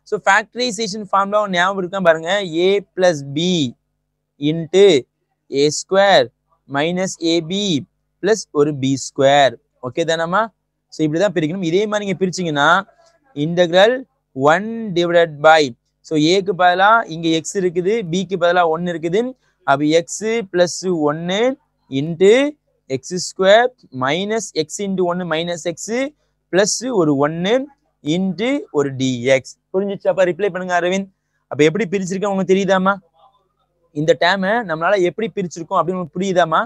ஸோ ஃபேக்டரைசேஷன் ஃபார்முலா ஞாபகம் இருக்கா பாருங்க, a plus b into a square minus ab plus ஒரு b ஸ்கொயர். ஓகே தானம்மா? ஸோ இப்படிதான் பிரிக்கணும். இதே மாதிரி நீங்க பிரிச்சீங்கன்னா இன்டெக்ரல் 1 டிவைடட் பை, ஸோ ஏக்கு பதிலாக இங்க x இருக்குது, பிக்கு பதிலாக 1 இருக்குது. அப்போ x plus 1 into x square minus X into 1 minus x plus ஒரு 1 இன்ட்டு ஒரு டிஎக்ஸ். புரிஞ்சிச்சாப்பா? ரிப்ளை பண்ணுங்க அரவிந்த். அப்ப எப்படி பிரிச்சிருக்கேன் உங்களுக்கு தெரியுதாமா? இந்த டேர்மை நம்மளால எப்படி பிரிச்சிருக்கோம் அப்படின்னு உங்களுக்கு புரியுதாமா?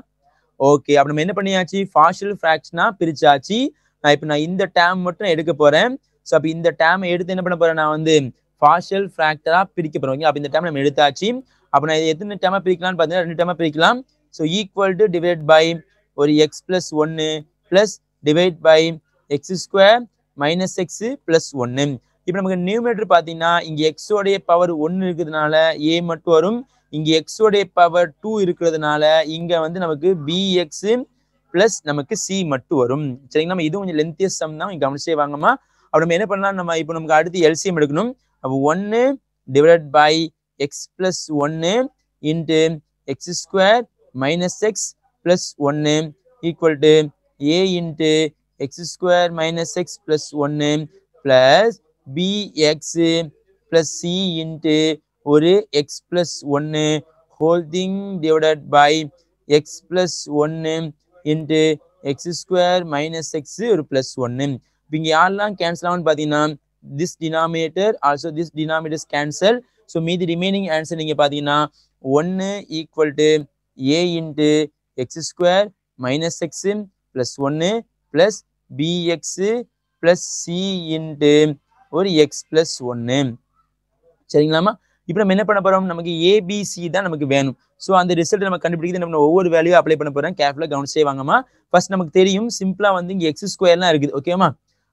ஓகே, அப்ப நம்ம என்ன பண்ணியாச்சு, பார்ஷியல் ஃபிராக்ஷனா பிரிச்சாச்சு. நான் இந்த டேர்ம் மட்டும் எடுக்க போறேன். ஸோ அப்போ இந்த டேர்மை எடுத்து என்ன பண்ண போறேன், நான் வந்து பார்ஷியல் ஃபிராக்டரா பிரிக்க போறேன். அப்ப இந்த டேர்ம் நம்ம எடுத்தாச்சு. அப்ப நான் எத்தனை டேர்மா பிரிக்கலாம்னு பார்த்தீங்கன்னா 2 டேர்மா பிரிக்கலாம். So equal to divide by ஒரு x plus 1 plus divide by x square minus x plus 1. இப்போ நமக்கு நியூமரேட்டர் பார்த்தீங்கன்னா இங்க எக்ஸ் உடைய பவர் 1 இருக்கிறதுனால ஏ மட்டும் வரும். இங்க எக்ஸ் உடைய பவர் 2 இருக்கிறதுனால இங்க வந்து நமக்கு bx பிளஸ் நமக்கு c மட்டும் வரும். சரிங்களா, நம்ம இது கொஞ்சம் லென்த்தியஸ்ட் சம் தான், கவனிச்சே வாங்கம்மா. அப்ப நம்ம என்ன பண்ணலாம், நம்ம இப்போ நமக்கு அடுத்து எல்சிஎம் எடுக்கணும். அப்போ 1 divide by x plus 1 into x square minus x plus 1 equal to a into x square minus x plus 1 plus bx plus c into ஒரு x plus 1 whole thing divided by x plus 1 into x square minus x ஒரு plus 1. இப்போ இங்கே யாரெல்லாம் cancel ஆகும்னு பார்த்தீங்கன்னா this denominator also this denominators cancel. So மீதி remaining answer நீங்கள் பார்த்தீங்கன்னா 1 equal to a into x square minus x plus 1 plus bx plus c into ஒரு எக்ஸ் பிளஸ் 1. சரிங்களாமா? இப்போ நம்ம என்ன பண்ண போறோம், நமக்கு ஏபிசி தான் நமக்கு வேணும். ஸோ அந்த ரிசல்ட் நம்ம கண்டுபிடிக்கிறது நம்ம ஒவ்வொரு வேல்யூ அப்ளை பண்ண போறோம். கேர்ஃபுல்லாக கவனிச்சே வாங்கம்மா. ஃபர்ஸ்ட் நமக்கு தெரியும் சிம்பிளா வந்து இங்க எக்ஸ் ஸ்கொயர்லாம் இருக்குது. ஓகேமா?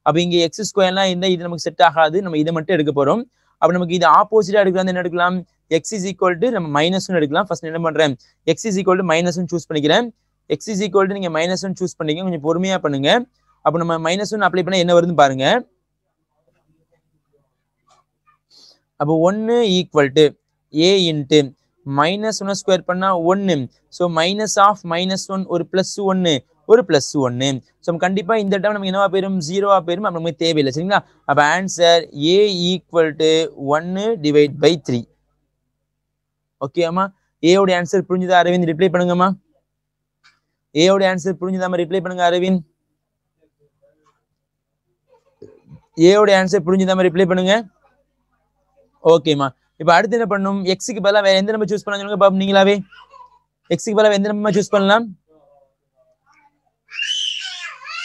அப்போ இங்க எக்ஸ் ஸ்கொயர்லாம் இருந்தால் இது நமக்கு செட் ஆகாது. நம்ம இதை மட்டும் எடுக்க போறோம். அப்போ நமக்கு இது ஆப்போசிட்டா எடுக்கலாம். என்ன எடுக்கலாம், எக்ஸ் இஸ் ஈக்குவல் டு நம்ம மைனஸ் எடுக்கலாம். ஃபர்ஸ்ட் என்ன பண்றேன், X is equal to minus choose பண்ணிக்கிறேன். எக்ஸ் இஸ் ஈக்குவல் டு நீங்க மைனஸ் சூஸ் பண்ணிக்க, கொஞ்சம் பொறுமையா பண்ணுங்க. அப்போ நம்ம மைனஸ் அப்ளை பண்ண என்ன வருதுன்னு பாருங்க. அப்போ 1 equal to a into minus 1 square பண்ணா 1. ஸோ மைனஸ் ஆஃப் மைனஸ் 1 ஒரு பிளஸ் 1 ஒரு பிளஸ் 1. ஸோ கண்டிப்பா இந்த டைம் நமக்கு என்னவா போயிடும், 0வா போயிடும். அப்போ நமக்கு தேவையில்லை. சரிங்களா, அப்போ answer a equal to 1 divide by 3. ஓகேம்மா? a ஓட ஆன்சர் புரிஞ்சுதா அரவிந்த்? ரிப்ளை பண்ணுங்கம்மா. a ஓட ஆன்சர் புரிஞ்சுதாம்மா? ரிப்ளை பண்ணுங்க அரவிந்த். a ஓட ஆன்சர் புரிஞ்சுதாம்மா? ரிப்ளை பண்ணுங்க. ஓகேமா? இப்போ அடுத்து என்ன பண்ணணும், எக்ஸுக்கு பதிலாக வேற எந்த நம்பர் சூஸ் பண்ணலாம் சொல்லுங்க பாப்போம். நீங்களாவே எக்ஸுக்கு பதிலாக எந்த நம்பர் சூஸ் பண்ணலாம்,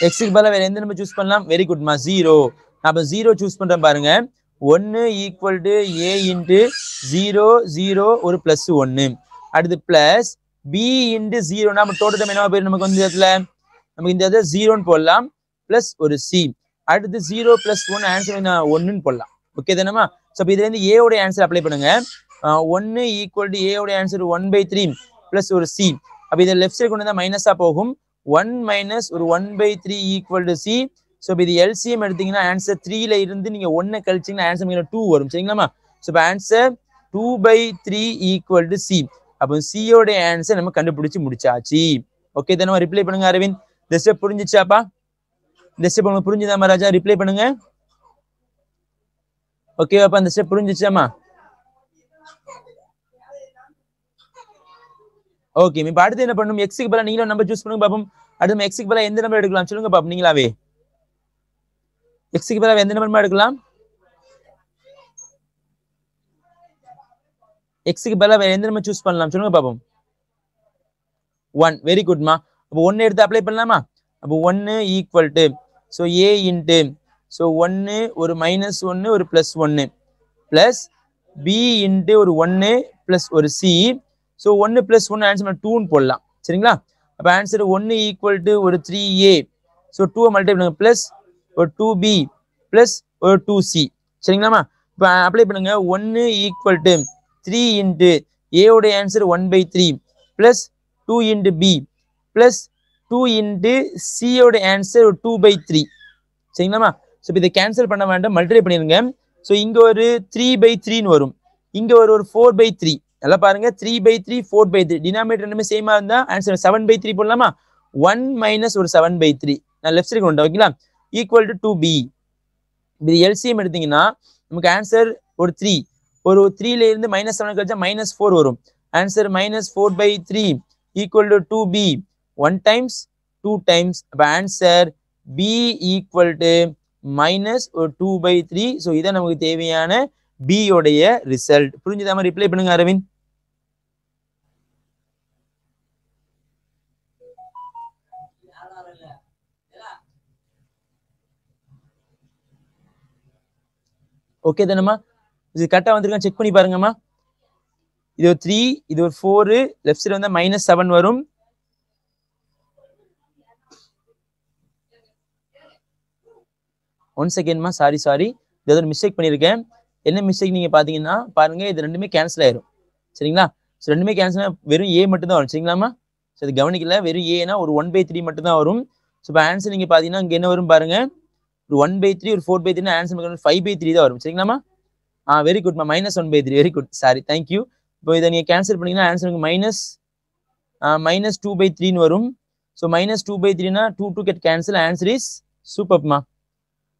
எக்ஸுக்கு பதிலாக வேற எந்த நம்பர் சூஸ் பண்ணலாம்? வெரி குட்மா, 0. அப்போ 0 சூஸ் பண்றேன் பாருங்க. 1 ஈக்குவல் டு a இன்ட்டு 0 0 ஒரு பிளஸ் 1. அடுத்து பிளஸ் b இன்ட்டு 0. நம்ம டோட்டல் டைம் என்னவா போயிடும் நமக்கு வந்து இடத்துல, நமக்கு இந்த இடத்துல 0ன்னு போடலாம் பிளஸ் ஒரு c. அடுத்து 0 பிளஸ் 1 ஆன்சர் என்ன 1ன்னு போடலாம். ஓகே தானேமா? ஸோ இப்போ இதுல இருந்து a ஓட ஆன்சர் அப்ளை பண்ணுங்க. 1 ஈக்குவல் டு a ஓட ஆன்சர் 1/3 பிளஸ் ஒரு c. அப்போ இதை லெஃப்ட் சைடு கொண்டு வந்தா மைனஸா போகும். 1 மைனஸ் ஒரு 1/3 ஈக்குவல் டு c. ஸோ இப்போ இது எல்சிஎம் எடுத்தீங்கன்னா ஆன்சர் 3ல இருந்து நீங்க 1 கழிச்சீங்கன்னா ஆன்சர் 2 வரும். சரிங்களாமா? ஸோ இப்போ ஆன்சர் 2/3 ஈக்குவல் டு c. அப்போ c ஓட ஆன்சர் நம்ம கண்டுபிடிச்சு முடிச்சாச்சு. ஓகே தானே? ரிப்ளை பண்ணுங்க அரவிந்த். இந்த ஸ்டெப் புரிஞ்சிச்சாப்பா? இந்த ஸ்டெப் உங்களுக்கு புரிஞ்சுதாமா ராஜா? ரிப்ளை பண்ணுங்க. ஓகேவாப்பா? இந்த ஸ்டெப் புரிஞ்சிச்சாமா? ஓகே, இப்போ அடுத்து என்ன பண்ணணும், எக்ஸுக்கு பதிலாக நீங்களும் நம்பர் சூஸ் பண்ணுங்க பாப்போம். அடுத்து நம்ம எக்ஸுக்கு பதிலாக எந்த நம்பர் எடுக்கலாம் சொல்லுங்க பாப்போம். நீங்களாவே எக்ஸுக்கு பதிலாக எந்த நம்பர் எடுக்கலாம், எக்ஸுக்கு பதிலாக எந்த நம்பர் சூஸ் பண்ணலாம் சொல்லுங்க பாப்போம். 1. வெரி குட்மா. அப்போ 1 எடுத்து அப்ளை பண்ணலாமா? அப்போ 1 equal to, so a into so 1 ஒரு -1 ஒரு +1 ப்ளஸ் பி இன்ட்டு ஒரு 1 ப்ளஸ் ஒரு சி. ஸோ 1 + 1 ஆன்சர் 2ன்னு போடலாம் சரிங்களா. அப்போ ஆன்சர் 1 ஈக்குவல் டு ஒரு 3a. ஸோ 2 மல்டிப்ளை பண்ணுங்க ப்ளஸ் ஒரு 2b ப்ளஸ் ஒரு 2c சரிங்களாமா. இப்போ அப்ளை பண்ணுங்க 1 ஈக்குவல் டு 3 இன்ட்டு ஏவுடைய answer 1/3 plus 2 into b plus 2 into சியோட ஆன்சர் 2/3 சரிங்களாமா. ஸோ இப்போ இதை கேன்சல் பண்ண வேண்டாம், மல்டிப்ளை பண்ணிருங்க. ஸோ இங்க ஒரு 3/3ன்னு வரும், இங்க ஒரு 4/3. நல்லா பாருங்க 3/3 4/3 டினாமினேட்டர் ரெண்டுமே சேமா இருந்தா ஆன்சர் 7/3 போடலாமா. 1 மைனஸ் ஒரு 7/3 நான் லெஃப்ட் சைடு கொண்டு ஓகேங்களா ஈக்குவல் டு 2b. இது எல்சிஎம் எடுத்தீங்கன்னா நமக்கு ஆன்சர் ஒரு 3 ஒரு 3ல இருந்து -7 கழிச்சா -4 வரும். Answer -4/3 equal to 2b 1 times 2 times. அப்போ answer b equal to -2/3. So இதான் நமக்கு தேவையான b உடைய ரிசல்ட். புரிஞ்சுதா மாதிரி ரிப்ளை பண்ணுங்க அரவிந்த். ஓகே தானம்மா, இது கரெக்டாக வந்திருக்கான்னு செக் பண்ணி பாருங்கம்மா. இது ஒரு 3 இது ஒரு 4 லெஃப்ட் சைடு வந்தா -7 வரும். ஒன் செகண்ட்மா, சாரி இது ஒரு மிஸ்டேக் பண்ணியிருக்கேன். என்ன மிஸ்டேக் நீங்க பாத்தீங்கன்னா பாருங்க, இது ரெண்டுமே கேன்சல் ஆயிரும் சரிங்களா. ஸோ ரெண்டுமே கேன்சல் வெறும் ஏ மட்டும் தான் வரும் சரிங்களாமா. ஸோ இது கவனிக்கல, வெறும் ஏனா ஒரு 1/3 மட்டும் தான் வரும். ஸோ இப்போ ஆன்சர் நீங்க பாத்தீங்கன்னா இங்க என்ன வரும் பாருங்க, ஒரு 1/3 ஒரு 4/3 ஆன்சர் 5/3 தான் வரும் சரிங்களாமா. வெரி குட்மா, -1/3 வெரி குட், சாரி தேங்க்யூ. இப்போ இதை நீங்க கேன்சல் பண்ணீங்கன்னா ஆன்சருக்கு -2/3ன்னு வரும். ஸோ -2/3னா 2 get cancel, ஆன்சர் இஸ் சூப்பர்மா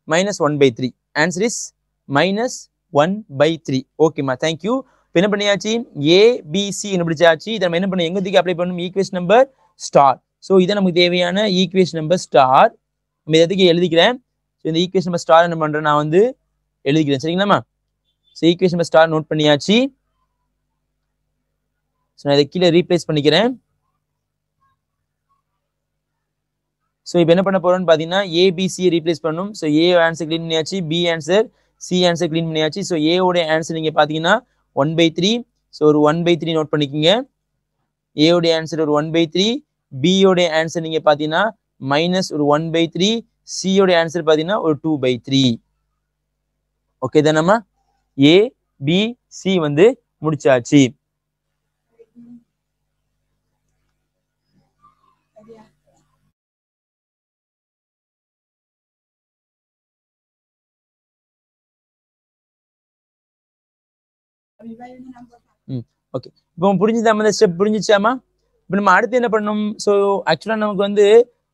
-1/3. Answer is -1/3. ஓகேம்மா தேங்க்யூ. இப்போ என்ன பண்ணியாச்சு, ஏபிசி கண்டுபிடிச்சாச்சு. இதை நம்ம என்ன பண்ண எங்க தூக்கி அப்ளை பண்ணணும், ஈக்குவேஷன் நம்பர் ஸ்டார். ஸோ இதை நமக்கு தேவையான ஈக்குவேஷன் நம்பர் ஸ்டார். நம்ம எதுக்கு எழுதிக்கிறேன், ஸோ இந்த ஈக்குவேஷன் நம்பர் ஸ்டார் என்ன பண்றேன் நான் வந்து எழுதிக்கிறேன் சரிங்களாமா. So equation number star note பண்ணியாச்சு. ஸோ நான் இதை கீழே ரீப்ளேஸ் பண்ணிக்கிறேன். ஸோ இப்போ என்ன பண்ண போறோம்னு பார்த்தீங்கன்னா ஏபிசி ரீப்ளேஸ் பண்ணணும். ஸோ ஏ ஆன்சர் கிளீன் பண்ணியாச்சு, b answer, c answer clean பண்ணியாச்சு. ஸோ ஏவோட ஆன்சர் நீங்க பார்த்தீங்கன்னா 1/3. ஸோ ஒரு 1/3 நோட் பண்ணிக்கோங்க. ஏவோட ஆன்சர் ஒரு 1/3, பியோட ஆன்சர் நீங்க பார்த்தீங்கன்னா ஒரு -1/3, சியோட ஆன்சர் பார்த்தீங்கன்னா ஒரு 2/3. ஓகே தானம்மா, ஏ பி சி வந்து முடிச்சாச்சு. ஓகே, இப்போ புரிஞ்சுதாமா, இந்த ஸ்டெப் புரிஞ்சிச்சாமா. இப்போ நம்ம அடுத்து என்ன பண்ணணும், ஸோ ஆக்சுவலா நமக்கு வந்து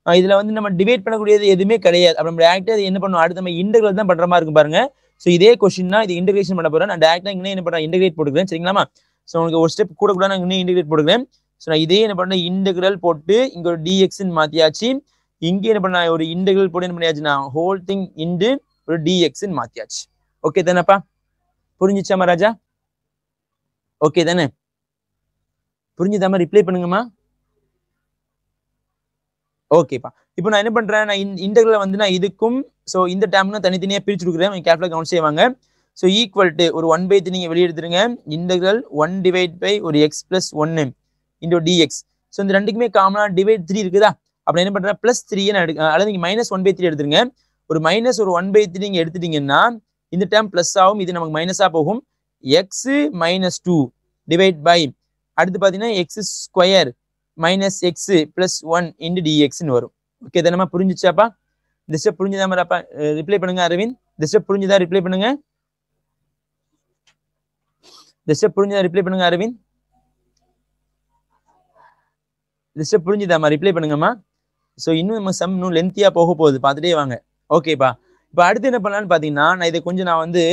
இதுல வந்து நம்ம டிவைட் பண்ணக்கூடியது எதுவுமே கிடையாது. அப்போ நம்ம டேரக்டா என்ன பண்ணணும், அடுத்து நம்ம இன்டெகிரல் தான் பண்ற மாதிரி இருக்கும் பாருங்க. ஸோ இதே கொஸ்டின் தான், இது இன்டெகிரேஷன் பண்ண போறேன். நான் டேரக்டா இங்கே என்ன பண்றேன், இன்டெகிரேட் போட்டுக்கிறேன் சரிங்களாமா. ஸோ உங்களுக்கு ஒரு ஸ்டெப் கூட நான் இன்னும் இன்டெகிரேட் போட்டுக்கிறேன். ஸோ நான் இதே என்ன பண்ணேன், இன்டெகிரல் போட்டு இங்க ஒரு டிஎக்ஸ்ன்னு மாத்தியாச்சு. இங்கே என்ன பண்ண ஒரு இன்டெகிரல் போட்டு என்ன பண்ணியாச்சுன்னா ஹோல் திங் இன்டு ஒரு டிஎக்ஸ்ன்னு மாத்தியாச்சு. ஓகே தானேப்பா, புரிஞ்சிச்சாமா ராஜா? ஓகே தானே, புரிஞ்சுதாமா, ரிப்ளை பண்ணுங்கம்மா. ஓகேப்பா, இப்போ நான் என்ன பண்றேன், நான் இன்டெகிரல் வந்து நான் இதுக்கும் ஸோ இந்த டேர்ம்னா தனித்தனியா பிரிச்சு கொடுக்குறேன், கேர்ஃபுல்லா கவுண்ட் செய்வாங்க. ஸோ ஈக்குவல் டு ஒரு 1/3 நீங்க வெளியே எடுத்துருங்க. இன்டெகிரல் 1 / ஒரு x + 1 இன்டூ டிஎக்ஸ். ஸோ இந்த ரெண்டுக்குமே காமனா டிவைட் 3 இருக்குதா, அப்படி என்ன பண்றேன் +3 நான் எடுக்க, அல்லது நீங்க -1/3 எடுத்துருங்க. ஒரு ஒரு 1/3 நீங்க எடுத்துட்டீங்கன்னா இந்த டேர்ம் பிளஸ் ஆகும், இது நமக்கு மைனஸா போகும். x - 2 டிவைட் பை அடுத்து பாத்தீங்கன்னா x² - x + 1 இன்டு டிஎக்ஸ்ன்னு வரும். ஓகே தானே, புரிஞ்சிச்சாப்பா? இந்த ஸ்டெப் புரிஞ்சுதா மாதிரிப்பா? ரிப்ளை பண்ணுங்க அரவிந்த். இந்த ஸ்டெப் புரிஞ்சுதா, ரிப்ளை பண்ணுங்க. இந்த ஸ்டெப் புரிஞ்சுதா, ரிப்ளை பண்ணுங்க அரவிந்த். இந்த ஸ்டெப் புரிஞ்சுதாமா, ரிப்ளை பண்ணுங்கம்மா. ஸோ இன்னும் நம்ம சம் இன்னும் லென்த்தியா போக போகுது, பார்த்துட்டே வாங்க. ஓகேப்பா, இப்போ அடுத்து என்ன பண்ணலான்னு பார்த்தீங்கன்னா நான் இதை கொஞ்சம் நான் வந்து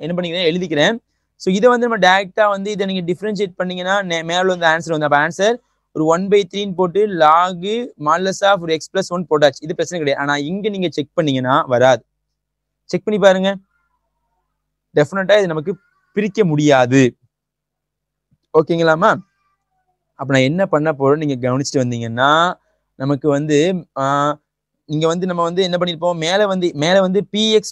என்ன பண்ணிக்கிறேன் எழுதிக்கிறேன். ஸோ இதை வந்து நம்ம டேரக்டா வந்து இதை நீங்க டிஃபரன்ஷியேட் பண்ணீங்கன்னா மேல வந்து ஆன்சர் வந்து, அப்போ ஆன்சர் ஒரு 1/3 போட்டு log மாடுலஸ் ஆஃப் ஒரு x + 1 போட்டாச்சு, இது பிரச்சனை கிடையாது. ஆனா இங்க நீங்க செக் பண்ணீங்கன்னா வராது. செக் பண்ணி பாருங்க, டெஃபினட்டா இது நமக்கு பிரிக்க முடியாது. ஓகேங்களாமா? அப்ப நான் என்ன பண்ண போறேன் நீங்க கவனிச்சுட்டு வந்தீங்கன்னா நமக்கு வந்து இங்க வந்து நம்ம வந்து என்ன பண்ணிருப்போம், மேல வந்து px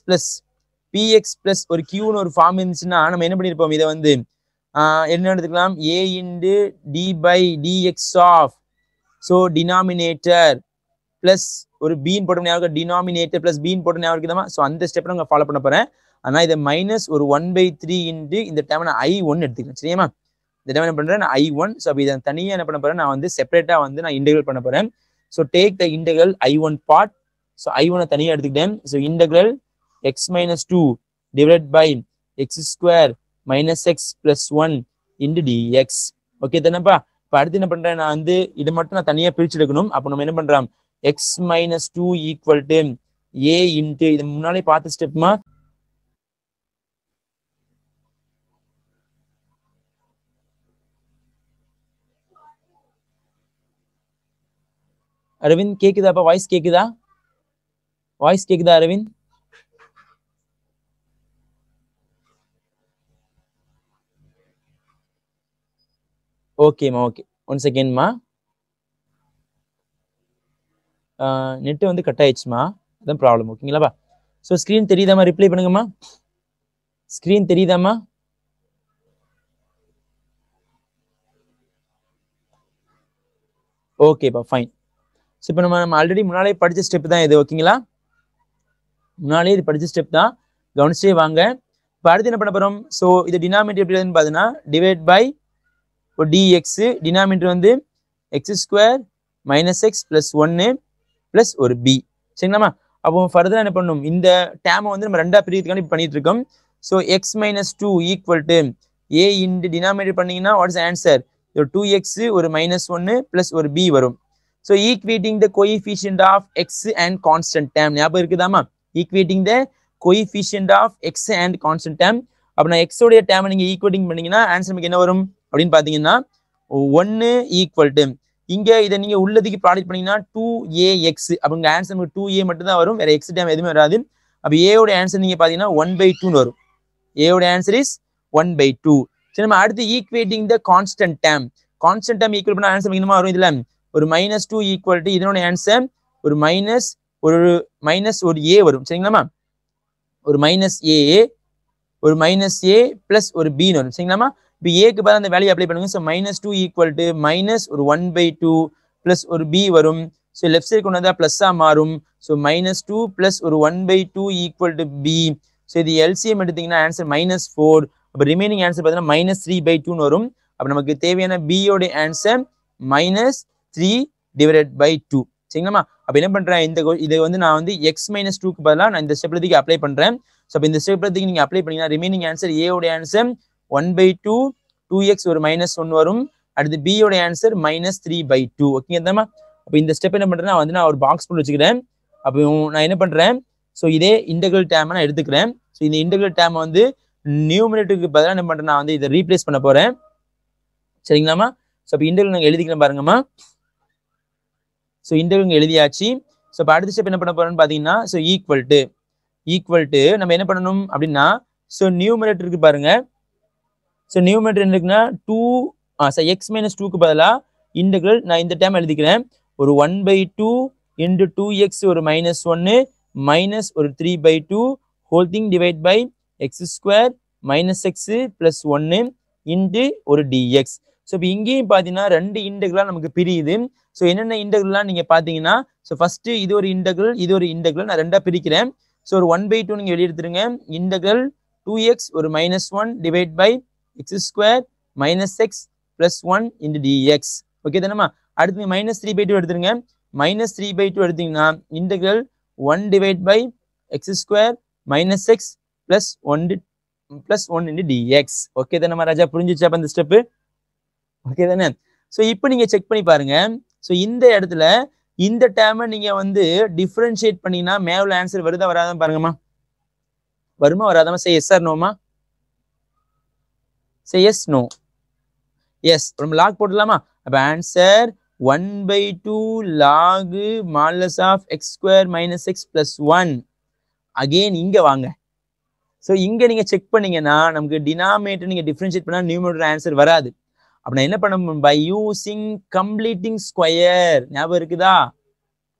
plus ஒரு qன்னு ஒரு ஃபார்ம் இருந்துச்சுன்னா நம்ம என்ன பண்ணிருப்போம், இதை வந்து என்ன எடுத்துக்கலாம், a into d by dx of so denominator plus ஒரு பீன் போட்டோம் ஞாபகம், டினாமினேட்டர் பிளஸ் பீன் போட்டோம் ஞாபகம் இருக்குதாமா. ஸோ அந்த ஸ்டெப் நான் ஃபாலோ பண்ண போறேன். ஆனா இதை மைனஸ் ஒரு 1/3 இன்ட்டு இந்த டைம் நான் I1 எடுத்துக்கிறேன். சரியாமா, இந்த டைம் என்ன பண்றேன், நான் I1. ஸோ அப்போ இதை தனியாக என்ன பண்ண போறேன், நான் வந்து செப்பரேட்டா வந்து நான் இன்டெகிரல் பண்ண போறேன். So take the integral I1 part. So I1 தனியாக எடுத்துக்கிட்டேன். So integral x - 2 divide by x square minus x plus 1 into dx. Okay தானேப்பா. இப்போ அடுத்து என்ன பண்றேன், நான் வந்து இதை மட்டும் நான் தனியாக பிரிச்சு எடுக்கணும். அப்போ நம்ம என்ன பண்றோம், x - 2 equal to a into இது முன்னாலே பார்த்த ஸ்டெப்மா. அரவிந்த் கேக்குதாப்பா, வாய்ஸ் கேக்குதா, வாய்ஸ் கேக்குதா அரவிந்த்? ஓகேம்மா, ஓகே, 1 செகண்ட்மா. நெட் வந்து கட் ஆயிடுச்சுமா, அதான் ப்ராப்ளம். ஓகேங்களாப்பா. ஸோ ஸ்க்ரீன் தெரியுதாம்மா, ரிப்ளை பண்ணுங்கம்மா. ஸ்க்ரீன் தெரியுதாம்மா? ஓகேப்பா, ஃபைன். ஸோ இப்போ நம்ம ஆல்ரெடி முன்னாலே படித்த ஸ்டெப் தான் இது. ஓகேங்களா, முன்னாலே இது படித்த ஸ்டெப் தான், கவனிச்சே வாங்க. இப்போ அடுத்து என்ன பண்ண போறோம், ஸோ இது டினாமினேட்டர் எப்படி பார்த்தீங்கன்னா டிவைட் பை ஒரு டிஎக்ஸ், டினாமினேட்டர் வந்து X square minus x plus 1 plus ஒரு பி. சரிங்களாமா. அப்போ ஃபர்தரா என்ன பண்ணணும், இந்த டேமை வந்து நம்ம ரெண்டா பிரிக்கிறதுக்கான இப்போ பண்ணிட்டு இருக்கோம். So x - 2 equal to a into denominator பண்ணீங்கன்னா வாட் இஸ் ஆன்சர், ஒரு 2x ஒரு -1 பிளஸ் ஒரு b வரும். So equating the coefficient of x and constant term ஞாபகம் இருக்குதாமா, equating the coefficient of x and constant term. அப்போ நான் எக்ஸ் உடைய டேமை நீங்க ஈக்குவேட்டிங் பண்ணீங்கன்னா ஆன்சர் நமக்கு என்ன வரும் அப்படின்னு பாத்தீங்கன்னா 1 ஈக்குவல் டு, இங்க இதை நீங்க உள்ளதுக்கு ப்ராடக்ட் பண்ணீங்கன்னா 2ax, அப்படிங்க ஆன்சர் நமக்கு 2a மட்டும் தான் வரும், வேற எக்ஸ் டேம் எதுவுமே வராது. அப்ப a உடைய ஆன்சர் நீங்க பாத்தீங்கன்னா 1/2 வரும். a உடைய ஆன்சர் இஸ் 1/2. சரி, நம்ம அடுத்து equating the constant term. Constant term equal பண்ண ஆன்சர் என்னமா வரும், இதுல ஒரு -2 ஈக்குவல் டு இதனோட ஆன்சர் ஒரு மைனஸ் ஒரு a வரும். சரிங்களாமா, ஒரு -a பிளஸ் ஒரு b வரும். சரிங்களாமா. இப்போ ஏக்கு பதிலா அந்த வேல்யூ அப்ளை பண்ணுங்க. ஸோ -2 ஈக்குவல் டு மைனஸ் ஒரு 1/2 பிளஸ் ஒரு b வரும். ஸோ லெஃப்ட் சைடு கொண்டு வந்தா பிளஸ்ஸா மாறும். ஸோ -2 பிளஸ் ஒரு 1/2 ஈக்குவல் டு b. ஸோ இது எல்சிஎம் எடுத்தீங்கன்னா ஆன்சர் -4. அப்போ ரிமைனிங் ஆன்சர் பார்த்தீங்கன்னா -3/2 வரும். அப்போ நமக்கு தேவையான b யோட ஆன்சர் -3/2. சரிங்களா. அப்போ என்ன பண்றேன், இதை வந்து நான் வந்து x - 2க்கு பதிலாக நான் இந்த ஸ்டெப்லத்துக்கு அப்ளை பண்றேன். ஸோ அப்போ இந்த ஸ்டெப்லத்துக்கு நீங்க அப்ளை பண்ணீங்கன்னா ரிமைனிங் ஆன்சர் a யோட ஆன்சர் 1/2, 2x ஒரு -1 வரும். அடுத்து b யோட ஆன்சர் -3/2. ஓகேங்கம்மா. அப்போ இந்த ஸ்டெப் என்ன பண்றேன், நான் ஒரு பாக்ஸ் போட்டு வச்சுக்கிறேன். அப்போ நான் என்ன பண்றேன், ஸோ இதே இன்டெகிரல் டேமை நான் எடுத்துக்கிறேன். ஸோ இந்த இன்டெகிரல் டேமை வந்து நியூமரேட்டருக்கு பதிலாக என்ன பண்றேன், நான் வந்து இதை ரீப்ளேஸ் பண்ண போறேன். சரிங்களாமா. ஸோ அப்போ இன்டெகிரல் நாங்கள் எழுதிக்கிறேன் பாருங்கம்மா. ஸோ இன்டெகிரல் எழுதியாச்சு. ஸோ இப்போ அடுத்த ஸ்டெப் என்ன பண்ண போறோம்னு பார்த்தீங்கன்னா, ஸோ ஈக்குவல் டு நம்ம என்ன பண்ணணும் அப்படின்னா, ஸோ நியூமரேட்டருக்கு பாருங்க. ஸோ நியூமரேட்டர் என்ன இருக்குன்னா x - 2க்கு பதிலாக இன்டெகிரல் நான் இந்த டைம் எழுதிக்கிறேன். ஒரு 1/2 இன்டு 2x ஒரு -1 மைனஸ் ஒரு 3/2 whole thing divide by x square minus x plus 1 into ஒரு dx. ஸோ இப்போ இங்கேயும் பார்த்தீங்கன்னா ரெண்டு இன்டெகிரலா நமக்கு பிரியுது. ஸோ என்னென்ன இன்டெகிரலாம் நீங்க பார்த்தீங்கன்னா, ஸோ ஃபர்ஸ்ட் இது ஒரு இன்டெகிரல் நான் ரெண்டா பிரிக்கிறேன். ஸோ ஒரு 1/2 நீங்க வெளியெடுத்துருங்க. இன்டெகிரல் 2x ஒரு -1 divide by x square minus x plus 1 into dx. Okay தானேமா. அடுத்து -3/2 எடுத்துருங்க. -3/2 எடுத்தீங்கன்னா integral 1 divide by x square minus x plus 1 into dx. Okay தானேமா ராஜா, புரிஞ்சிச்சா அந்த ஸ்டெப்? ஓகே தானே. ஸோ இப்போ நீங்க செக் பண்ணி பாருங்க. ஸோ இந்த இடத்துல இந்த டேர்மை நீங்க வந்து டிஃபரன்ஷியேட் பண்ணீங்கன்னா மேல ஆன்சர் வருதா வராதான் பாருங்கம்மா. வருமா வராதாமா? சே எஸ் ஆர் நோமா? Say yes no. எஸ், நம்ம லாக் போட்டுடலாமா? அப்ப ஆன்சர் 1/2 log modulus of x square minus x plus 1. Again இங்க வாங்க. ஸோ இங்க நீங்க செக் பண்ணீங்கன்னா நமக்கு டினாமினேட்டர் நீங்க டிஃபரன்ஷியேட் பண்ணா நியூமரேட்டர் ஆன்சர் வராது. அப்ப நான் என்ன பண்ணணும், பை யூசிங் கம்ப்ளீட்டிங் ஸ்கொயர். ஞாபகம் இருக்குதா?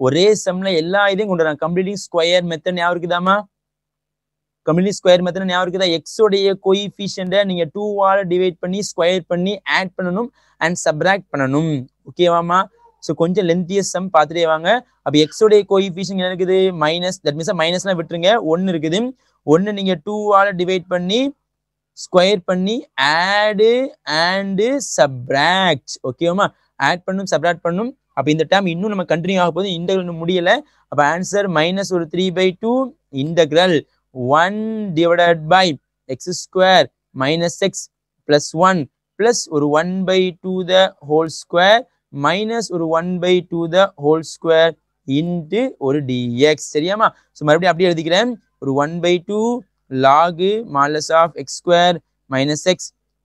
ஒரே சம்ல எல்லா இதையும் கொண்டு வராங்க. கம்ப்ளீட்டிங் ஸ்கொயர் மெத்தட் ஞாபகம் இருக்குதாமா? கம்ப்ளீட்டிங் ஸ்கொயர் மெத்தட் ஞாபகம் இருக்குதா? எக்ஸ் உடைய கோஎஃபிஷியன்ட்டை நீங்க 2 ஆல டிவைட் பண்ணி ஸ்கொயர் பண்ணி ஆட் பண்ணணும் அண்ட் சப்ராக்ட் பண்ணணும். ஓகேவாமா? ஸோ கொஞ்சம் லென்த்தியஸ் சம் பார்த்துட்டே வாங்க. அப்போ எக்ஸ் உடைய கோஎஃபிஷியன்ட் என்ன இருக்குது? மைனஸ். தட் மீன்ஸ் மைனஸ்லாம் விட்டுருங்க, 1 இருக்குது. 1 நீங்க 2 ஆல டிவைட் பண்ணி ஸ்கொயர் பண்ணி ஆடு அண்ட் சப்ராக்ட். ஓகேவாமா? ஆட் பண்ணும் சப்ராக்ட் பண்ணும். அப்போ இந்த டேர்ம் இன்னும் நம்ம கண்டினியூ ஆக போகுது, இன்டெகிரல் முடியல. அப்போ ஆன்சர் மைனஸ் ஒரு 3/2 integral 1 divided by x square minus x plus 1 plus ஒரு 1/2 the whole square minus ஒரு 1/2 the whole square into ஒரு dx. சரியாமா? ஸோ மறுபடியும் அப்படியே எழுதிக்கிறேன். ஒரு 1/2 log modulus of x square minus x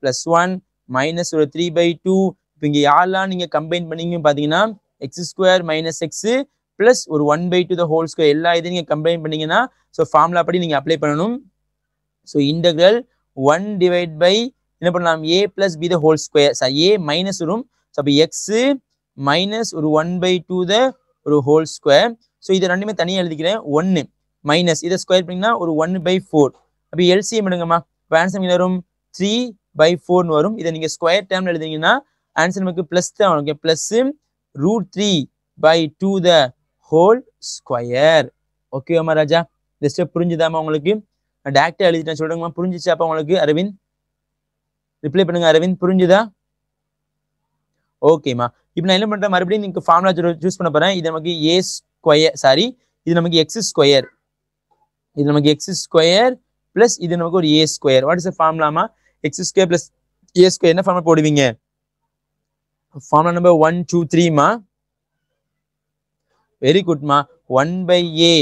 plus 1 minus ஒரு 3/2. இப்போ இங்கே யாரெல்லாம் நீங்க கம்பைன் பண்ணீங்க பார்த்தீங்கன்னா x square minus x plus ஒரு 1/2 the whole square எல்லா இதையும் நீங்க கம்பைன் பண்ணீங்கன்னா ஸோ ஃபார்முலா படி நீங்க அப்ளை பண்ணணும். ஸோ இன்டெகிரல் 1 டிவைட் பை என்ன பண்ணலாம்? a plus b the whole square. a minus வரும். ஸோ அப்போ எக்ஸ் மைனஸ் ஒரு 1/2 the ஒரு ஹோல் ஸ்கொயர். ஸோ இதை ரெண்டுமே தனியாக எழுதிக்கிறேன். 1 மைனஸ் இதை ஸ்கொயர் பண்ணிங்கன்னா ஒரு 1/4. அப்போ எல்சிஎம் எடுங்கம்மா. இப்போ ஆன்சர் என்ன வரும்? 3/4 வரும். இதை நீங்க ஸ்கொயர் டேர்ம்ல எழுதிங்கன்னா ஆன்சர் நமக்கு பிளஸ் தான் வரும். Plus √3/2 the whole square. ஓகேவாமா ராஜா? இந்த ஸ்டெப் புரிஞ்சுதாமா உங்களுக்கு? டேரக்டா எழுதிட்டேன், சொல்லுங்கம்மா. புரிஞ்சிச்சாப்பா உங்களுக்கு? அரவிந்த் ரிப்ளை பண்ணுங்க. அரவிந்த் புரிஞ்சுதா? ஓகேம்மா. இப்போ நான் என்ன பண்றேன், மறுபடியும் நீங்க ஃபார்முலா சூஸ் பண்ண போறேன். இது நமக்கு ஏ ஸ்கொயர், சாரி இது நமக்கு எக்ஸ் ஸ்கொயர், இது நமக்கு எக்ஸ் ஸ்கொயர் பிளஸ் இது நமக்கு ஒரு a square. What is the ஃபார்முலாமா? X square plus a square. என்ன ஃபார்முலா போடுவீங்க? ஃபார்முலா நம்பர் 1 2 3மா. வெரி குட்மா. 1/a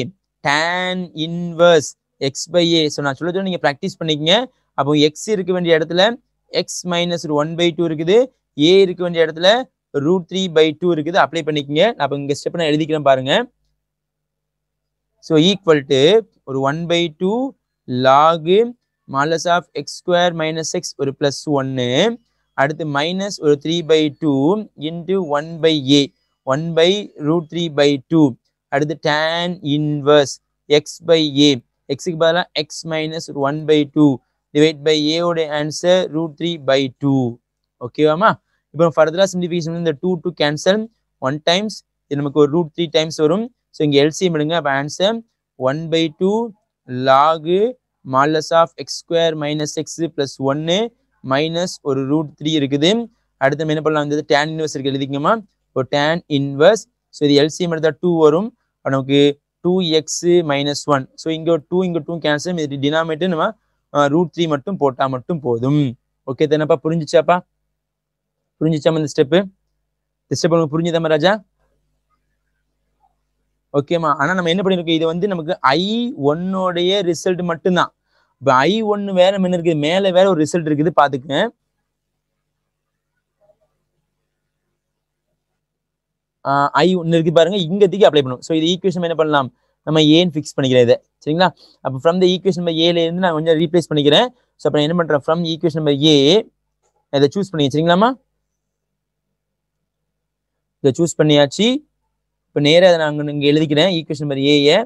tan inverse x by a. So நான் சொல்ல நீங்க ப்ராக்டிஸ் பண்ணிக்கங்க. அப்போ x இருக்க வேண்டிய இடத்துல x மைனஸ் 1/2 இருக்குது, a இருக்க வேண்டிய இடத்துல √3/2 இருக்குது. அப்ளை பண்ணிக்கங்க. நான் இப்போ இங்க ஸ்டெப் நான் எழுதிக்கிறேன் பாருங்க. ஸோ ஈக்குவல் டு ஒரு 1/2 log modulus of x square minus x ஒரு பிளஸ் 1, அடுத்து மைனஸ் ஒரு 3/2 இன்டு 1/a 1/√3/2, அடுத்து tan inverse x by a, x-க்கு பதிலா x minus 1/2 divide by a உடைய ஆன்சர் √3/2. ஓகேவாமா? இப்போ ஃபர்தரா சிம்பிளிஃபிகேஷன் இந்த 2 to cancel 1 times, இது நமக்கு ஒரு √3 times வரும். ஸோ இங்கே எல்சிஎம் எடுங்க. அப்போ answer 1/2 log modulus of x square minus x plus 1 minus ஒரு √3 இருக்குது. அடுத்து நம்ம என்ன பண்ணலாம், வந்து tan இன்வர்ஸ் இருக்கு எழுதிக்கமா. இப்போ tan இன்வர்ஸ், ஸோ இது எல்சிஎம் எடுத்தா 2 வரும். நமக்கு 2x minus 1. ஸோ இங்கே 2 இங்கே 2 கேன்சல், இது டினாமினேட்டர் நம்ம √3 மட்டும் போட்டா மட்டும் போதும். ஓகே தானப்பா? புரிஞ்சிச்சாப்பா? புரிஞ்சிச்சாமா இந்த ஸ்டெப்பு? இந்த ஸ்டெப் உங்களுக்கு புரிஞ்சுதாமா ராஜா? ஓகேமா. ஆனா நம்ம என்ன பண்ணிருக்கோம், இது வந்து நமக்கு I1 ரிசல்ட் மட்டும்தான். இப்போ I1 வேற என்ன இருக்கு, மேல வேற ஒரு ரிசல்ட் இருக்குது, பாத்துக்கங்க. I1 இருக்கு பாருங்க, இங்க தூக்கி அப்ளை பண்ணும். ஸோ இது ஈக்குவேஷன் என்ன பண்ணலாம், நம்ம ஏன்னு ஃபிக்ஸ் பண்ணிக்கிறேன் இதை. சரிங்களா? அப்போ ஃப்ரம் த ஈக்குவேஷன் நம்பர் ஏல இருந்து நான் கொஞ்சம் ரீப்ளேஸ் பண்ணிக்கிறேன். ஸோ அப்போ என்ன பண்றேன், ஃப்ரம் ஈக்குவேஷன் நம்பர் ஏ இதை சூஸ் பண்ணி சரிங்களாமா? இதை சூஸ் பண்ணியாச்சு. இப்போ நேராக அதை நான் இங்கே எழுதிக்கிறேன். Equation number A,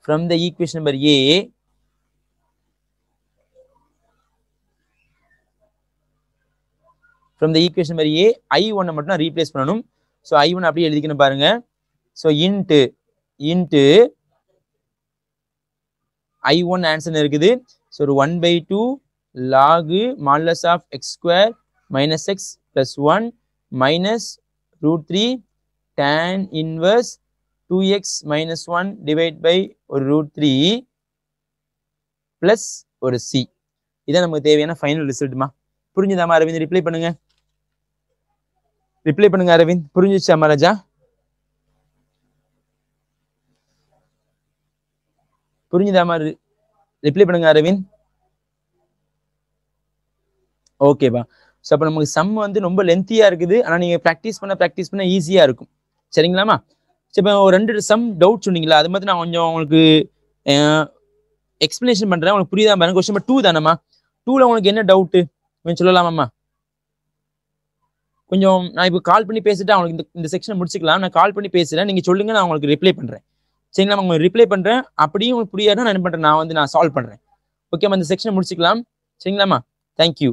from the equation number A from the equation number a I1 மட்டும் ரீப்ளேஸ் பண்ணணும். ஸோ I1 அப்படியே எழுதிக்கணும் பாருங்க. ஸோ இன்ட்டு I1 ஆன்சர் இருக்குது. ஸோ ஒரு 1/2 log modulus of x square minus x plus 1 minus √3 tan inverse 2x minus 1 divide by ஒரு √3 plus ஒரு c. இதான் நமக்கு தேவையான ஃபைனல் ரிசல்ட்மா. புரிஞ்சுதாமா அரவிந்த்? ரிப்ளை பண்ணுங்க. ரிப்ளை பண்ணுங்க அரவிந்த். புரிஞ்சுச்சாமா ராஜா? புரிஞ்சுதாமா? ரிப்ளை பண்ணுங்க அரவிந்த். ஓகேப்பா. ஸோ அப்போ நமக்கு சம் வந்து ரொம்ப லென்த்தியா இருக்குது. ஆனால் நீங்க ப்ராக்டிஸ் பண்ண ஈஸியா இருக்கும். சரிங்களாமா? சரி, இப்போ ஒரு 2 சம் டவுட் சொன்னீங்களா, அது மாதிரி நான் கொஞ்சம் உங்களுக்கு எக்ஸ்பிளேஷன் பண்றேன். உங்களுக்கு புரியுதா பாருங்க. கொஸ்டின் நம்பர் 2 தானம்மா? 2ல உங்களுக்கு என்ன டவுட்டு கொஞ்சம் சொல்லலாமாம்மா? கொஞ்சம் நான் இப்போ கால் பண்ணி பேசிட்டு அவங்களுக்கு இந்த செக்ஷனை முடிச்சுக்கலாம். நான் கால் பண்ணி பேசுறேன், நீங்க சொல்லுங்க, நான் உங்களுக்கு ரிப்ளை பண்றேன். சரிங்களா? உங்களுக்கு ரிப்ளை பண்றேன். அப்படியும் உங்களுக்கு புரியாதுன்னா நான் என்ன பண்றேன், நான் சால்வ் பண்றேன். ஓகேம்மா, இந்த செக்ஷனை முடிச்சுக்கலாம். சரிங்களாம்மா? தேங்க்யூ.